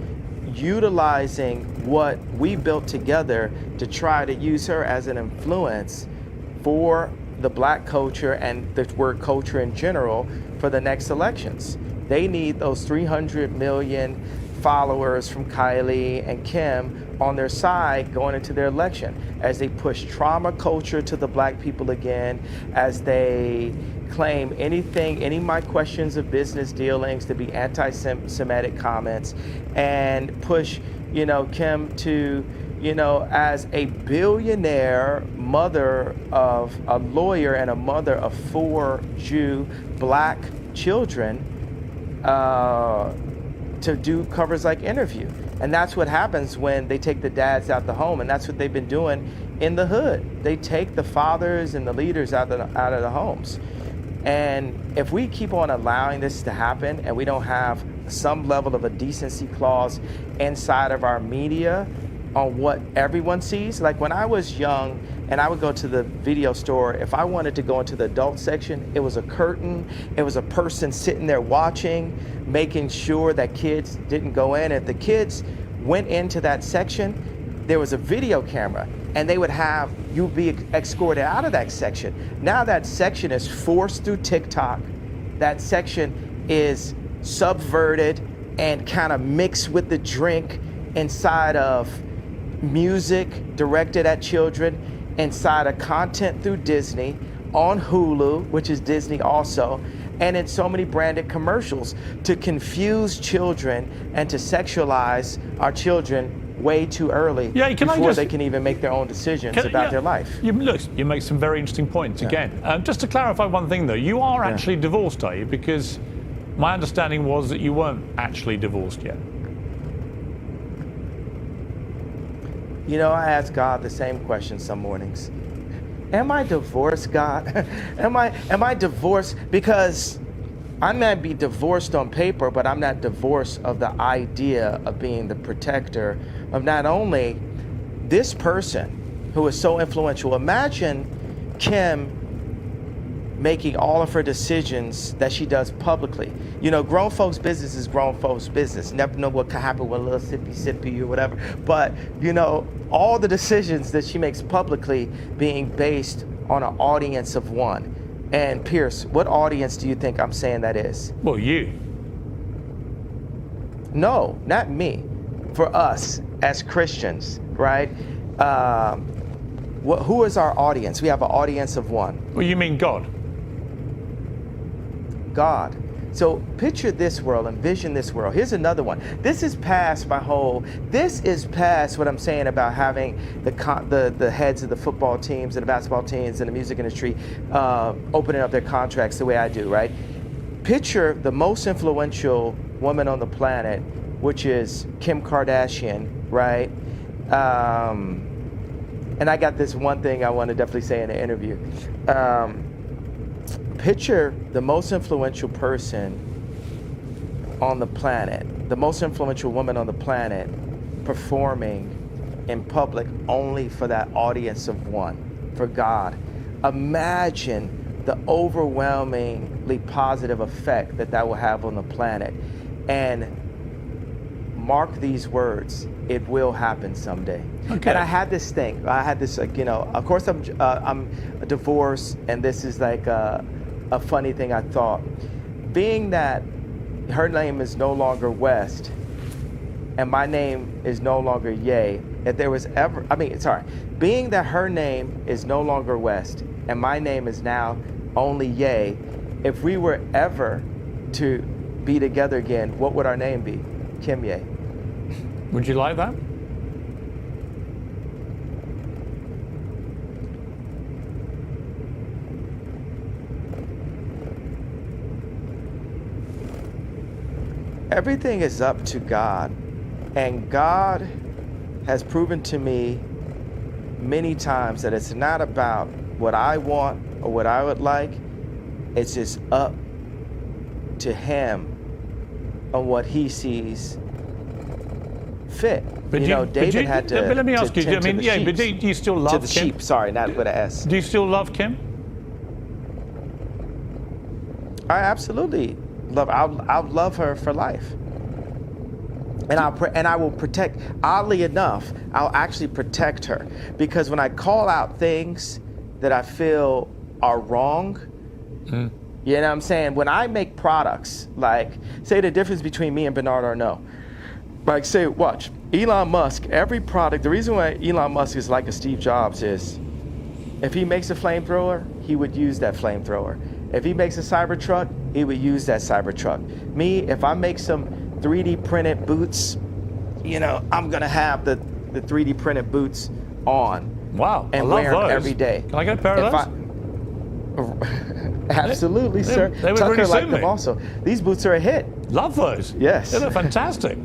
utilizing what we built together to try to use her as an influence for the black culture and the word culture in general for the next elections. They need those 300 million followers from Kylie and Kim on their side going into their election, as they push trauma culture to the black people again, as they claim any of my questions of business dealings to be anti-Semitic comments, and push, you know, Kim to, you know, as a billionaire mother of a lawyer and a mother of 4 Jew black children, to do covers like Interview. And that's what happens when they take the dads out the home, and that's what they've been doing in the hood. They take the fathers and the leaders out of the homes. And if we keep on allowing this to happen, and we don't have some level of a decency clause inside of our media on what everyone sees, like when I was young and I would go to the video store, if I wanted to go into the adult section, it was a curtain, it was a person sitting there watching, making sure that kids didn't go in. If the kids went into that section, there was a video camera, and they would have you be escorted out of that section. Now that section is forced through TikTok. That section is subverted and kind of mixed with the drink inside of music directed at children, inside of content through Disney, on Hulu, which is Disney also, and in so many branded commercials to confuse children and to sexualize our children way too early before they can even make their own decisions about their life. You make some very interesting points again. Just to clarify one thing though, you are actually divorced, are you? Because my understanding was that you weren't actually divorced yet. You know, I ask God the same question some mornings. Am I divorced, God? Am I divorced? Because I might be divorced on paper, but I'm not divorced of the idea of being the protector of not only this person who is so influential. Imagine Kim making all of her decisions that she does publicly. You know, grown folks' business is grown folks' business. Never know what could happen with a little sippy or whatever. But, you know, all the decisions that she makes publicly being based on an audience of one. And Piers, what audience do you think I'm saying that is? Well, you. No, not me. For us as Christians, right? Who is our audience? We have an audience of one. Well, you mean God? God. So picture this world, envision this world. Here's another one. This is past what I'm saying about having the heads of the football teams and the basketball teams and the music industry opening up their contracts the way I do, right? Picture the most influential woman on the planet, which is Kim Kardashian, right? And I got this one thing I want to definitely say in the interview. Picture the most influential person on the planet, the most influential woman on the planet, performing in public only for that audience of one, for God. Imagine the overwhelmingly positive effect that will have on the planet. And mark these words, it will happen someday. Okay. And I had this thing, of course I'm divorced, and this is like a funny thing I thought. Being that her name is no longer West, and my name is no longer Ye, being that her name is no longer West, and my name is now only Ye, if we were ever to be together again, what would our name be? Kim Ye. Would you like that? Everything is up to God, and God has proven to me many times that it's not about what I want or what I would like. It's just up to Him on what He sees fit. But David had to. But let me ask you. tend to the But sheep. do you still love To the Kim? sheep. Sorry, not with an S. Do you still love Kim? I absolutely love. I'll love her for life. And I will protect. Oddly enough, I'll actually protect her, because when I call out things that I feel are wrong, you know what I'm saying? When I make products, like say the difference between me and Bernard Arnault, like say, watch Elon Musk. Every product. The reason why Elon Musk is like a Steve Jobs is, if he makes a flamethrower, he would use that flamethrower. If he makes a Cybertruck, he would use that Cybertruck. Me, if I make some 3D printed boots, I'm gonna have the 3D printed boots on. Wow, and I love wear them those. every day. Can I get a pair of those? Absolutely, sir. They would Tucker really suit liked me. them also. These boots are a hit. Love those. Yes. They're fantastic.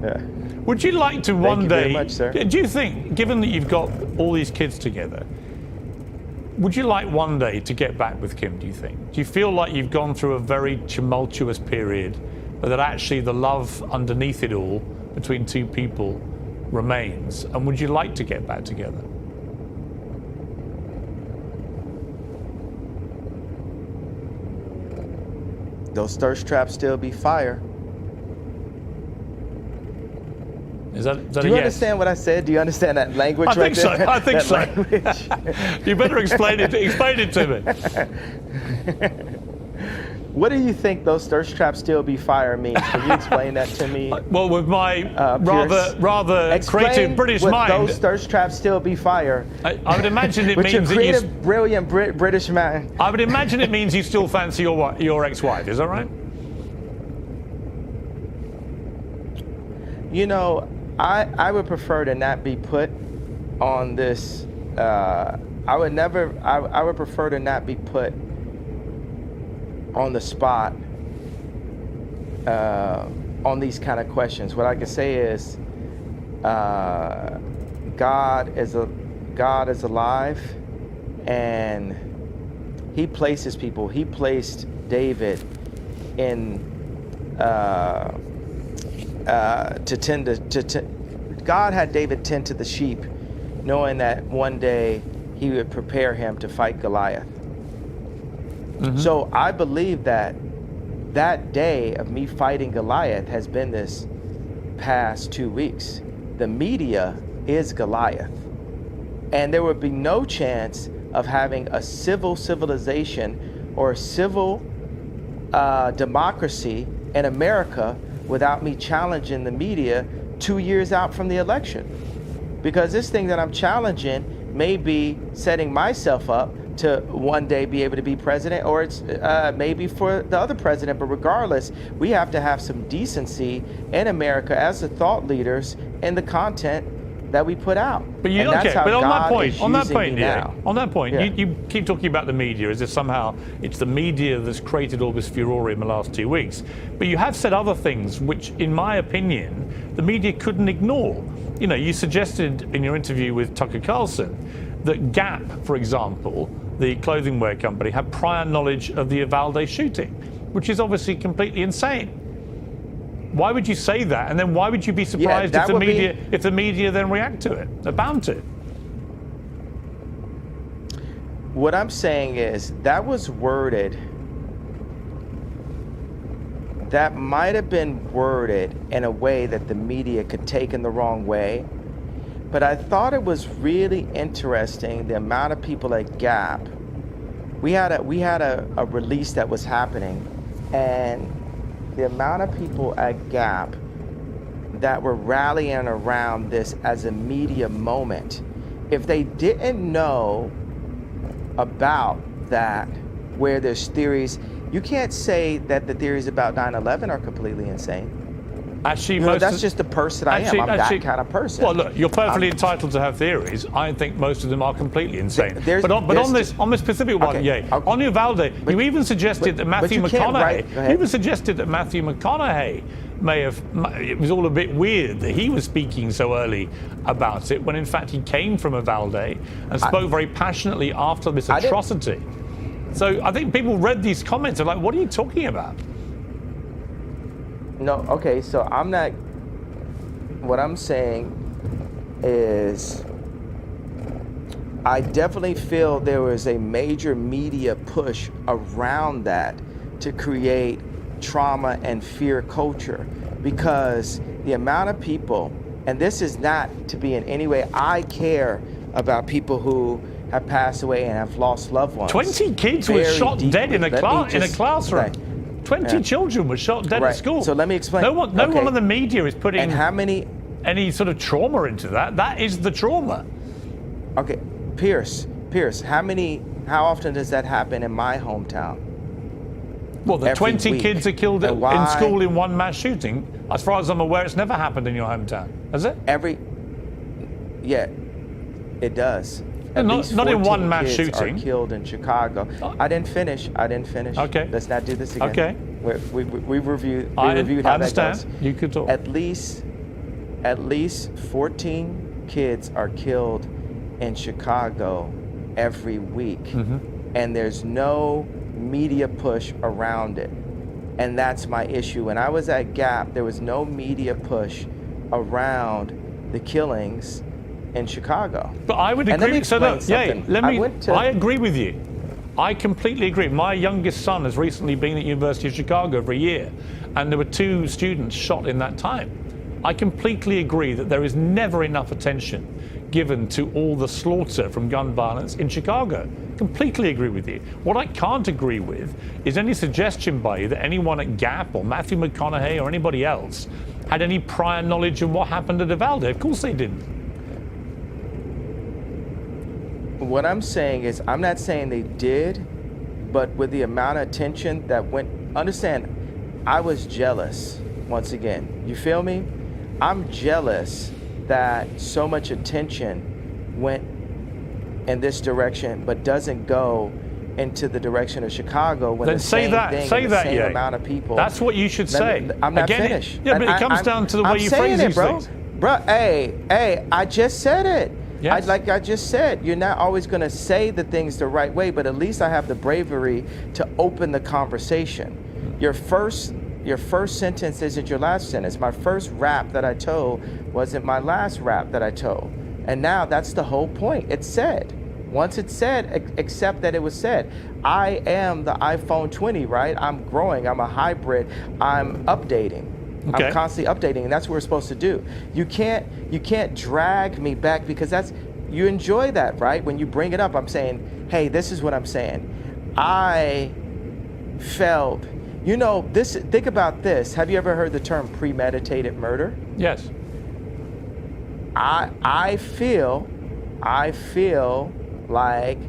Yeah. Would you like to one you day? very much, sir. Do you think, given that you've got all these kids together, would you like one day to get back with Kim? Do you think? Do you feel like you've gone through a very tumultuous period, but that actually the love underneath it all between two people remains? And would you like to get back together? Those thirst traps still be fire. Is that Do a you yes? understand what I said? Do you understand that language I right think so. there? I think so. Language? You better explain it. Explain it to me. What do you think those thirst traps still be fire means? Can you explain that to me? Well, with my Pierce? rather Explain creative British what mind, those thirst traps still be fire. I would imagine it With your means that creative, brilliant British man. I would imagine it means you still fancy your ex-wife. Is that right? I would prefer to not be put on this. I would prefer to not be put on the spot on these kind of questions. What I can say is, God is alive, and He places people. He placed David in to tend to. God had David tend to the sheep, knowing that one day He would prepare him to fight Goliath. So I believe that day of me fighting Goliath has been this past 2 weeks. The media is Goliath. And there would be no chance of having a civilization or a civil democracy in America without me challenging the media 2 years out from the election. Because this thing that I'm challenging may be setting myself up to one day be able to be president, or it's maybe for the other president. But regardless, we have to have some decency in America as the thought leaders in the content that we put out. But you and that's how but on God that point, is on that using point, me now. on that point, Yeah. you keep talking about the media as if somehow it's the media that's created all this furore in the last 2 weeks. But you have said other things which, in my opinion, the media couldn't ignore. You know, you suggested in your interview with Tucker Carlson that Gap, for example, the clothing wear company, had prior knowledge of the Uvalde shooting, which is obviously completely insane. Why would you say that? And then why would you be surprised if the media then react to it? They're bound to. What I'm saying is that was worded. That might have been worded in a way that the media could take in the wrong way. But I thought it was really interesting the amount of people at Gap. We had a release that was happening, and the amount of people at Gap that were rallying around this as a media moment. If they didn't know about that, where there's theories, you can't say that the theories about 9/11 are completely insane. Actually, that's just the person I am. I'm that kind of person. Well, look, you're perfectly entitled to have theories. I think most of them are completely insane. But on this specific one, on Uvalde, you even suggested that Matthew McConaughey. You even suggested that Matthew McConaughey may have. It was all a bit weird that he was speaking so early about it, when in fact he came from Uvalde and spoke very passionately after this atrocity. So I think people read these comments and like, what are you talking about? No, okay, so I'm not, what I'm saying is I definitely feel there was a major media push around that to create trauma and fear culture, because the amount of people, and this is not to be in any way, I care about people who have passed away and have lost loved ones. 20 kids were shot dead in a classroom. Right. 20 children were shot dead at school. So let me explain. No one in the media is putting any sort of trauma into that. That is the trauma. Okay, Piers, how often does that happen in my hometown? Well, the 20 week. kids are killed in school in one mass shooting. As far as I'm aware, it's never happened in your hometown, has it? Yeah, it does. Not in one mass shooting. Are killed in Chicago. I didn't finish. Okay. Let's not do this again. Okay. We reviewed how that goes. I understand. You could talk. At least 14 kids are killed in Chicago every week, and there's no media push around it, and that's my issue. When I was at Gap, there was no media push around the killings in Chicago. But I would agree. I agree with you. I completely agree. My youngest son has recently been at the University of Chicago for a year, and there were 2 students shot in that time. I completely agree that there is never enough attention given to all the slaughter from gun violence in Chicago. Completely agree with you. What I can't agree with is any suggestion by you that anyone at Gap or Matthew McConaughey or anybody else had any prior knowledge of what happened at Uvalde. Of course they didn't. What I'm saying is, I'm not saying they did, but with the amount of attention that went, understand, I was jealous, once again. You feel me? I'm jealous that so much attention went in this direction, but doesn't go into the direction of Chicago when the same amount of people. That's what you should say. I'm not finished. But it comes down to the way you phrase these things. Bro, hey, I just said it. Yes. Like I just said, you're not always going to say the things the right way, but at least I have the bravery to open the conversation. Your first sentence isn't your last sentence. My first rap that I told wasn't my last rap that I told. And now that's the whole point. It's said. Once it's said, accept that it was said. I am the iPhone 20, right? I'm growing. I'm a hybrid. I'm updating. Okay. I'm constantly updating, and that's what we're supposed to do. You can't drag me back, because you enjoy that, right? When you bring it up, I'm saying, hey, this is what I'm saying. I felt You know, this. Think about this. Have you ever heard the term premeditated murder? Yes. I feel like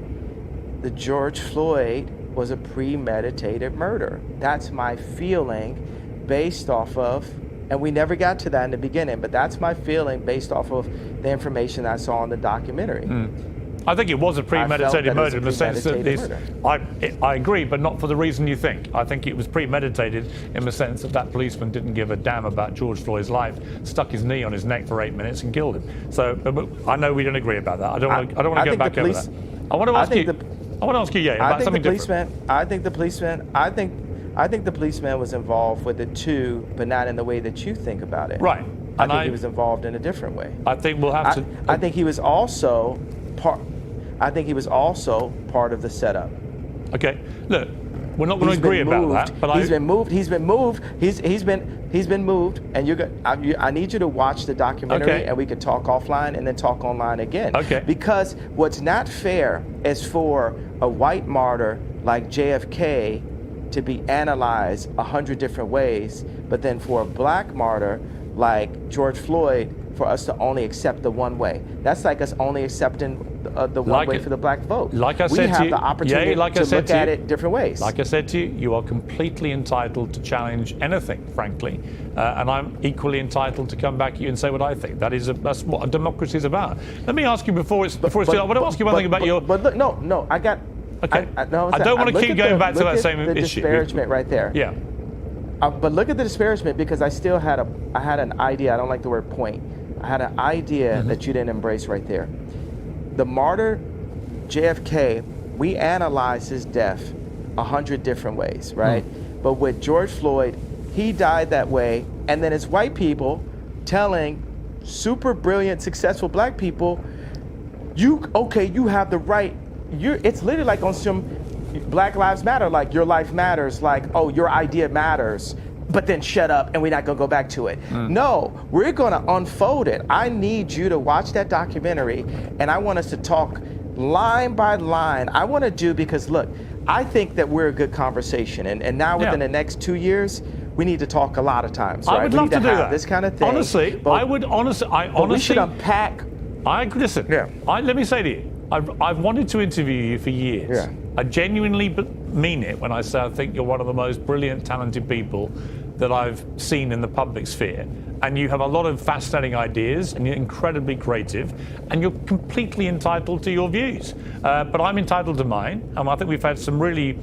the George Floyd was a premeditated murder. That's my feeling based off of, and we never got to that in the beginning, but that's my feeling based off of the information I saw in the documentary. I think it was a premeditated murder in the sense that I agree, but not for the reason you think. I think it was premeditated in the sense that that policeman didn't give a damn about George Floyd's life, stuck his knee on his neck for 8 minutes and killed him. So but I know we don't agree about that. I don't want to go back over that. I want to ask you. I want to ask you, about something different. I think the policeman was involved with it too, but not in the way that you think about it. Right. I think he was involved in a different way. I think we'll have to. I think he was also part. I think he was also part of the setup. Okay. Look, we're not going to agree about that, but he's been moved. He's been moved. He's been moved. And I need you to watch the documentary, and we could talk offline and then talk online again. Okay. Because what's not fair is for a white martyr like JFK to be analyzed 100 different ways, but then for a black martyr like George Floyd, for us to only accept the one way. That's like us only accepting the one way for the black vote. Like I said to you, we have the opportunity to look at it different ways. Like I said to you, you are completely entitled to challenge anything, frankly, and I'm equally entitled to come back at you and say what I think. That's what a democracy is about. Let me ask you before it's I want to ask you one thing about your. But look, no, I got. Okay. I don't want to keep going back to that same issue. The disparagement right there. Yeah. But look at the disparagement, because I had an idea. I don't like the word point. I had an idea that you didn't embrace right there. The martyr, JFK, we analyzed his death 100 different ways, right? But with George Floyd, he died that way, and then it's white people telling super brilliant, successful black people, you have the right. It's literally like on some Black Lives Matter, like your life matters, like, oh, your idea matters, but then shut up and we're not gonna go back to it. No, we're gonna unfold it. I need you to watch that documentary, and I want us to talk line by line. I wanna because look, I think that we're a good conversation, and now within the next 2 years, we need to talk a lot of times, right? I would love to do that. This kind of thing. Honestly, but we should unpack. Listen, let me say to you, I've wanted to interview you for years. Yeah. I genuinely mean it when I say I think you're one of the most brilliant, talented people that I've seen in the public sphere. And you have a lot of fascinating ideas, and you're incredibly creative, and you're completely entitled to your views. But I'm entitled to mine, and I think we've had some really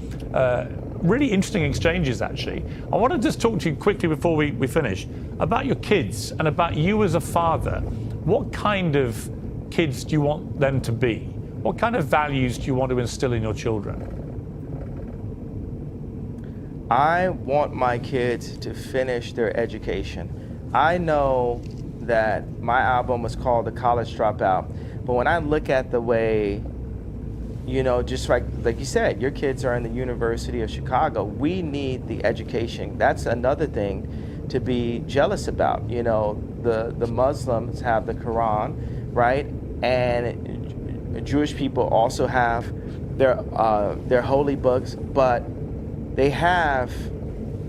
interesting exchanges, actually. I want to just talk to you quickly before we finish about your kids and about you as a father. What kind of kids do you want them to be? What kind of values do you want to instill in your children? I want my kids to finish their education. I know that my album was called The College Dropout, but when I look at the way, just like you said, your kids are in the University of Chicago, we need the education. That's another thing to be jealous about. The Muslims have the Quran, right? And Jewish people also have their holy books, but they have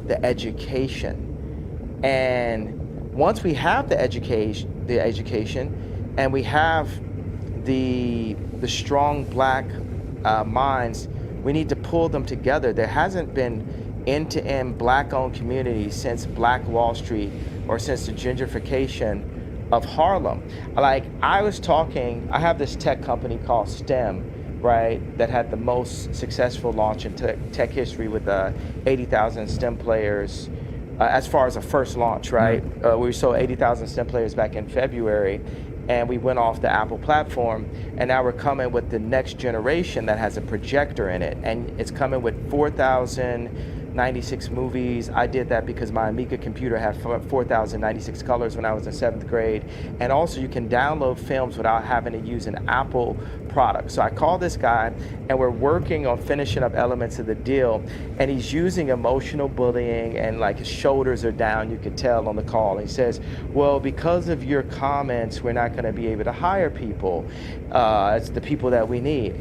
the education. And once we have the education, and we have the strong black minds, we need to pull them together. There hasn't been end-to-end black-owned communities since Black Wall Street or since the gentrification of Harlem. Like I have this tech company called STEM, right, that had the most successful launch in tech history with 80,000 STEM players as far as a first launch, right? We sold 80,000 STEM players back in February, and we went off the Apple platform, and now we're coming with the next generation that has a projector in it, and it's coming with 4,096 movies. I did that because my Amiga computer had 4,096 colors when I was in 7th grade. And also you can download films without having to use an Apple product. So I called this guy, and we're working on finishing up elements of the deal, and he's using emotional bullying, and like his shoulders are down, you could tell on the call. And he says, well, because of your comments, we're not gonna be able to hire people. It's the people that we need.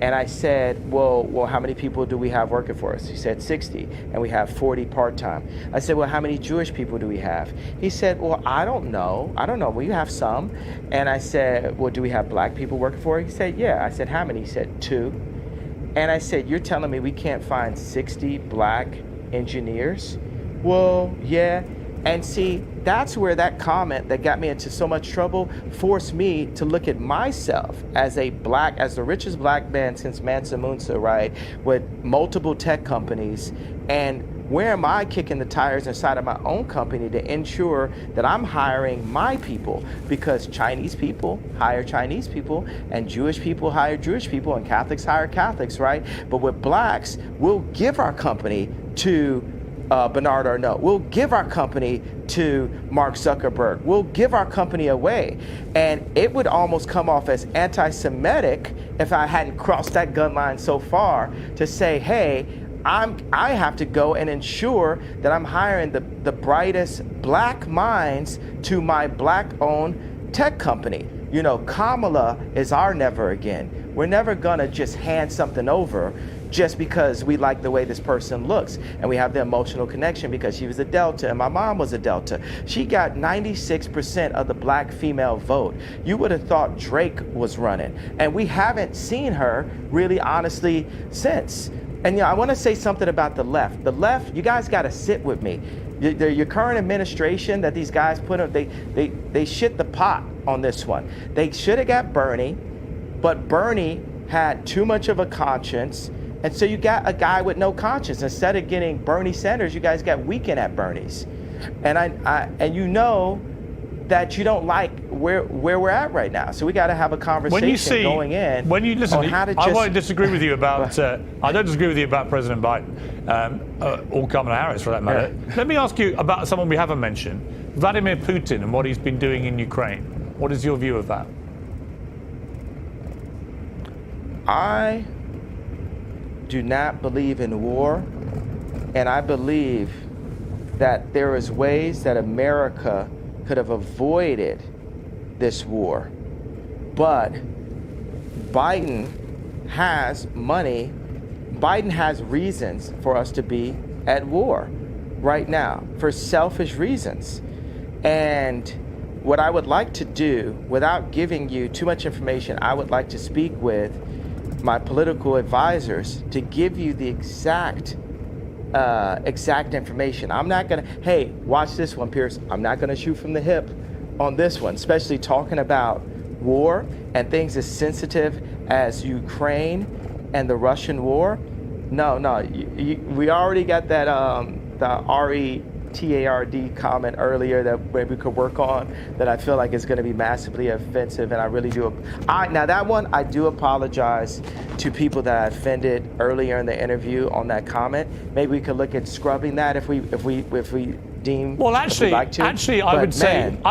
And I said, well, how many people do we have working for us? He said 60, and we have 40 part-time. I said, well, how many Jewish people do we have? He said, well, I don't know. We have some. And I said, well, do we have black people working for us? He said, yeah. I said, how many? He said, 2. And I said, you're telling me we can't find 60 black engineers? Well, yeah. And see, that's where that comment that got me into so much trouble forced me to look at myself as the richest black man since Mansa Musa, right? With multiple tech companies. And where am I kicking the tires inside of my own company to ensure that I'm hiring my people? Because Chinese people hire Chinese people, and Jewish people hire Jewish people, and Catholics hire Catholics, right? But with blacks, we'll give our company to Bernard Arnault. We'll give our company to Mark Zuckerberg. We'll give our company away. And it would almost come off as anti-Semitic if I hadn't crossed that gun line so far to say, hey, I have to go and ensure that I'm hiring the brightest black minds to my black-owned tech company. You know, Kamala is our never again. We're never gonna just hand something over just because we like the way this person looks, and we have the emotional connection because she was a Delta and my mom was a Delta. She got 96% of the black female vote. You would have thought Drake was running, and we haven't seen her really honestly since. And I want to say something about the left. The left, you guys got to sit with me. Your current administration that these guys put up, they shit the pot on this one. They should have got Bernie, but Bernie had too much of a conscience. And so you got a guy with no conscience. Instead of getting Bernie Sanders, you guys got Weekend at Bernie's. And and you know that you don't like where we're at right now. So we got to have a conversation going in. When you listen, on how to I won't disagree with you about. I don't disagree with you about President Biden or Kamala Harris, for that matter. Yeah. Let me ask you about someone we haven't mentioned, Vladimir Putin, and what he's been doing in Ukraine. What is your view of that? I do not believe in war, and I believe that there is ways that America could have avoided this war. But Biden has money, Biden has reasons for us to be at war right now for selfish reasons. And what I would like to do, without giving you too much information, I would like to speak with my political advisors to give you the exact information. I'm not gonna, hey, watch this one, Piers. I'm not gonna shoot from the hip on this one, especially talking about war and things as sensitive as Ukraine and the Russian war. No, we already got that the RETARD comment earlier that maybe we could work on that I feel like is going to be massively offensive, and I really do. Now that one, I do apologize to people that I offended earlier in the interview on that comment. Maybe we could look at scrubbing that if we deem. Well, actually, like to. I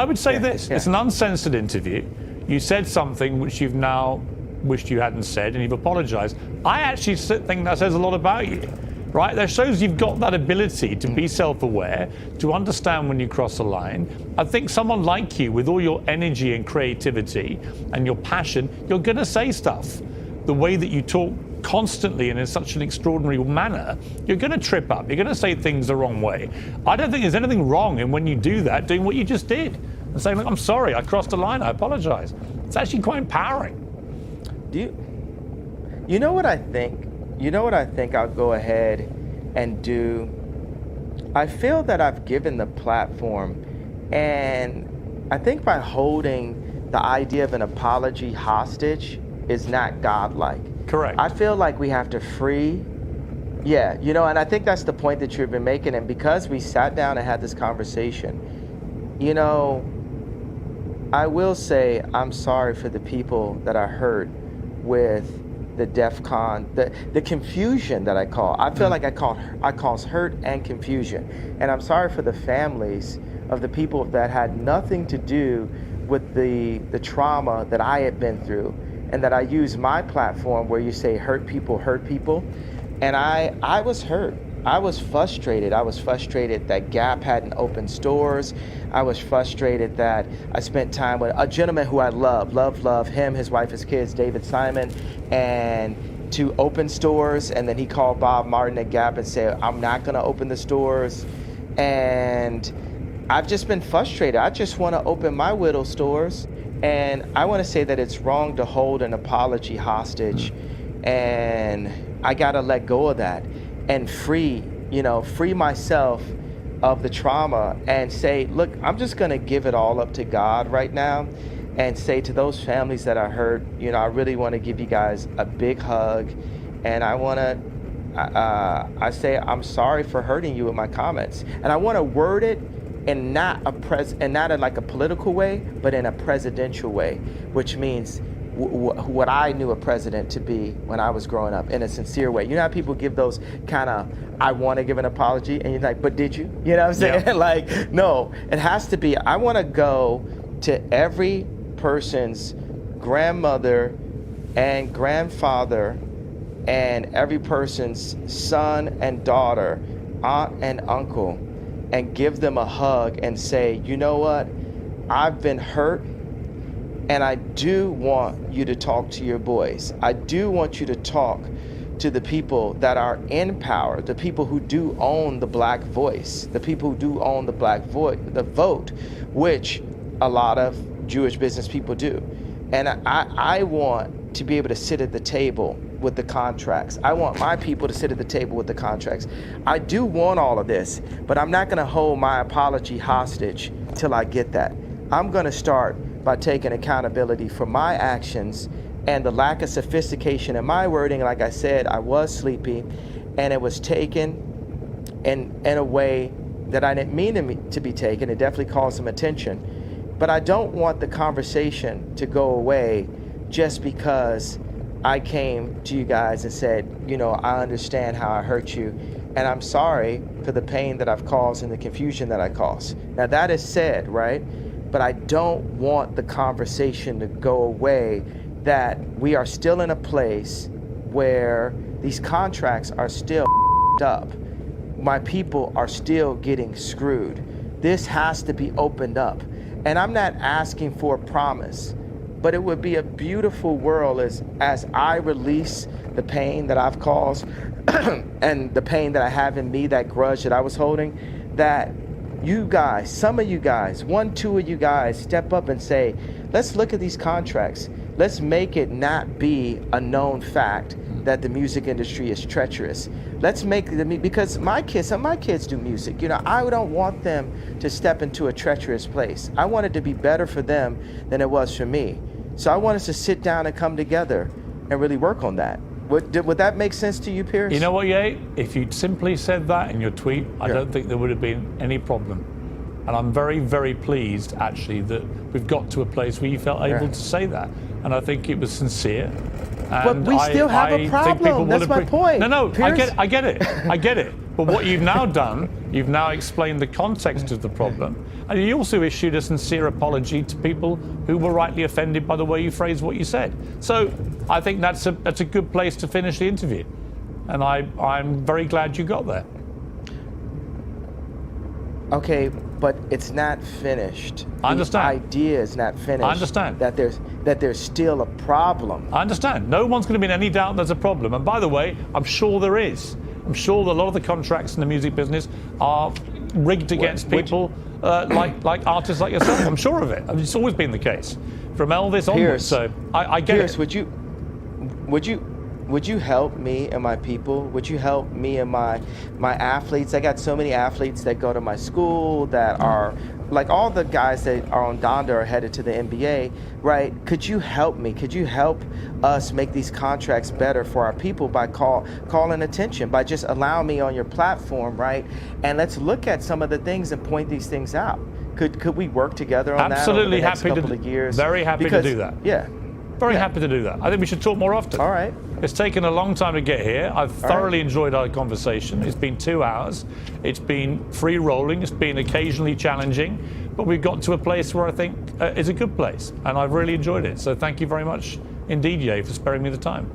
would say this. Yeah. It's an uncensored interview. You said something which you've now wished you hadn't said, and you've apologized. I actually think that says a lot about you. Right? That shows you've got that ability to be self-aware, to understand when you cross a line. I think someone like you, with all your energy and creativity and your passion, you're going to say stuff. The way that you talk constantly and in such an extraordinary manner, you're going to trip up. You're going to say things the wrong way. I don't think there's anything wrong in when you do that, doing what you just did, and saying, look, I'm sorry, I crossed a line, I apologize. It's actually quite empowering. You know what I think? You know what I think I'll go ahead and do? I feel that I've given the platform, and I think by holding the idea of an apology hostage is not godlike. Correct. I feel like we have to free, and I think that's the point that you've been making, and because we sat down and had this conversation, I will say I'm sorry for the people that I hurt with the DEFCON, the confusion that I call. I feel like I cause hurt and confusion. And I'm sorry for the families of the people that had nothing to do with the trauma that I had been through, and that I use my platform where you say hurt people. And I was hurt. I was frustrated. I was frustrated that Gap hadn't opened stores. I was frustrated that I spent time with a gentleman who I love him, his wife, his kids, David Simon, and to open stores, and then he called Bob Martin at Gap and said, I'm not gonna open the stores. And I've just been frustrated. I just wanna open my Whittle stores. And I wanna say that it's wrong to hold an apology hostage, and I gotta let go of that and free myself of the trauma and say, look, I'm just gonna give it all up to God right now and say to those families that are hurt, I really wanna give you guys a big hug, and I say I'm sorry for hurting you with my comments. And I wanna word it in not in like a political way, but in a presidential way, which means what I knew a president to be when I was growing up, in a sincere way. You know how people give those kind of, I want to give an apology, and you're like, but did you? You know what I'm saying? Yeah. Like, no, it has to be, I want to go to every person's grandmother and grandfather and every person's son and daughter, aunt and uncle, and give them a hug and say, you know what? I've been hurt. And I do want you to talk to your boys. I do want you to talk to the people that are in power, the people who do own the black voice, the people who do own the the vote, which a lot of Jewish business people do. And I want to be able to sit at the table with the contracts. I want my people to sit at the table with the contracts. I do want all of this, but I'm not gonna hold my apology hostage till I get that. I'm gonna start by taking accountability for my actions and the lack of sophistication in my wording. Like I said, I was sleepy, and it was taken in a way that I didn't mean to be taken. It definitely caused some attention. But I don't want the conversation to go away just because I came to you guys and said, I understand how I hurt you, and I'm sorry for the pain that I've caused and the confusion that I caused. Now that is said, right? But I don't want the conversation to go away that we are still in a place where these contracts are still up. My people are still getting screwed. This has to be opened up. And I'm not asking for a promise, but it would be a beautiful world as I release the pain that I've caused and the pain that I have in me, that grudge that I was holding, that you guys, some of you guys, 1, 2 of you guys step up and say, let's look at these contracts. Let's make it not be a known fact that the music industry is treacherous. Let's make because some of my kids do music. I don't want them to step into a treacherous place. I want it to be better for them than it was for me. So I want us to sit down and come together and really work on that. Would that make sense to you, Piers? You know what, Ye? If you'd simply said that in your tweet, I don't think there would have been any problem. And I'm very, very pleased, actually, that we've got to a place where you felt able to say that. And I think it was sincere. And but we still have a problem. That's my point. No, Piers? I get it. But what you've now done, you've now explained the context of the problem. And you also issued a sincere apology to people who were rightly offended by the way you phrased what you said. So I think that's a good place to finish the interview. And I'm very glad you got there. Okay, but it's not finished. I understand. The idea is not finished. I understand. That there's still a problem. I understand. No one's going to be in any doubt there's a problem. And by the way, I'm sure there is. I'm sure that a lot of the contracts in the music business are rigged against people like artists like yourself. I'm sure of it. I mean, it's always been the case from Elvis onwards. So I get Piers, it. would you help me and my people? Would you help me and my athletes? I got so many athletes that go to my school that are like all the guys that are on Donda are headed to the NBA, right? Could you help me? Could you help us make these contracts better for our people by calling attention, by just allowing me on your platform, right? And let's look at some of the things and point these things out. Could we work together on Absolutely that over the next happy couple of years? Very happy to do that. Yeah. Very happy to do that. I think we should talk more often. All right. It's taken a long time to get here. I've thoroughly enjoyed our conversation. It's been 2 hours. It's been free rolling. It's been occasionally challenging, but we've got to a place where I think is a good place, and I've really enjoyed it. So thank you very much indeed, Ye, for sparing me the time.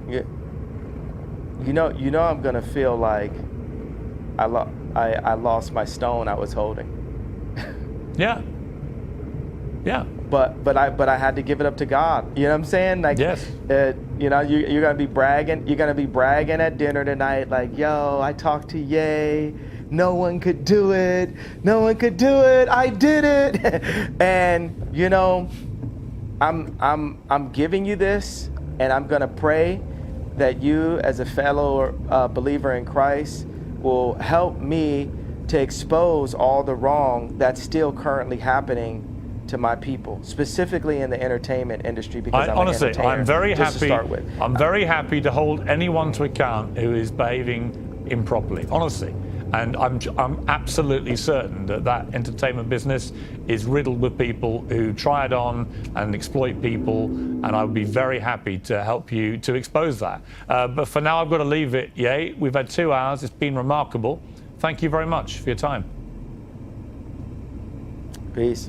Yeah. You know, I'm gonna feel like I lost my stone I was holding. Yeah. Yeah. But I had to give it up to God. You know what I'm saying? Like, yes. You know, you're gonna be bragging. You're gonna be bragging at dinner tonight, like, yo, I talked to Ye. No one could do it. No one could do it. I did it. And you know, I'm giving you this, and I'm gonna pray that you, as a fellow believer in Christ, will help me to expose all the wrong that's still currently happening to my people, specifically in the entertainment industry, because Honestly, I'm very just happy. To start with. I'm very happy to hold anyone to account who is behaving improperly. Honestly, and I'm absolutely certain that entertainment business is riddled with people who try it on and exploit people, and I would be very happy to help you to expose that. But for now, I've got to leave it. Yay! We've had 2 hours. It's been remarkable. Thank you very much for your time. Peace.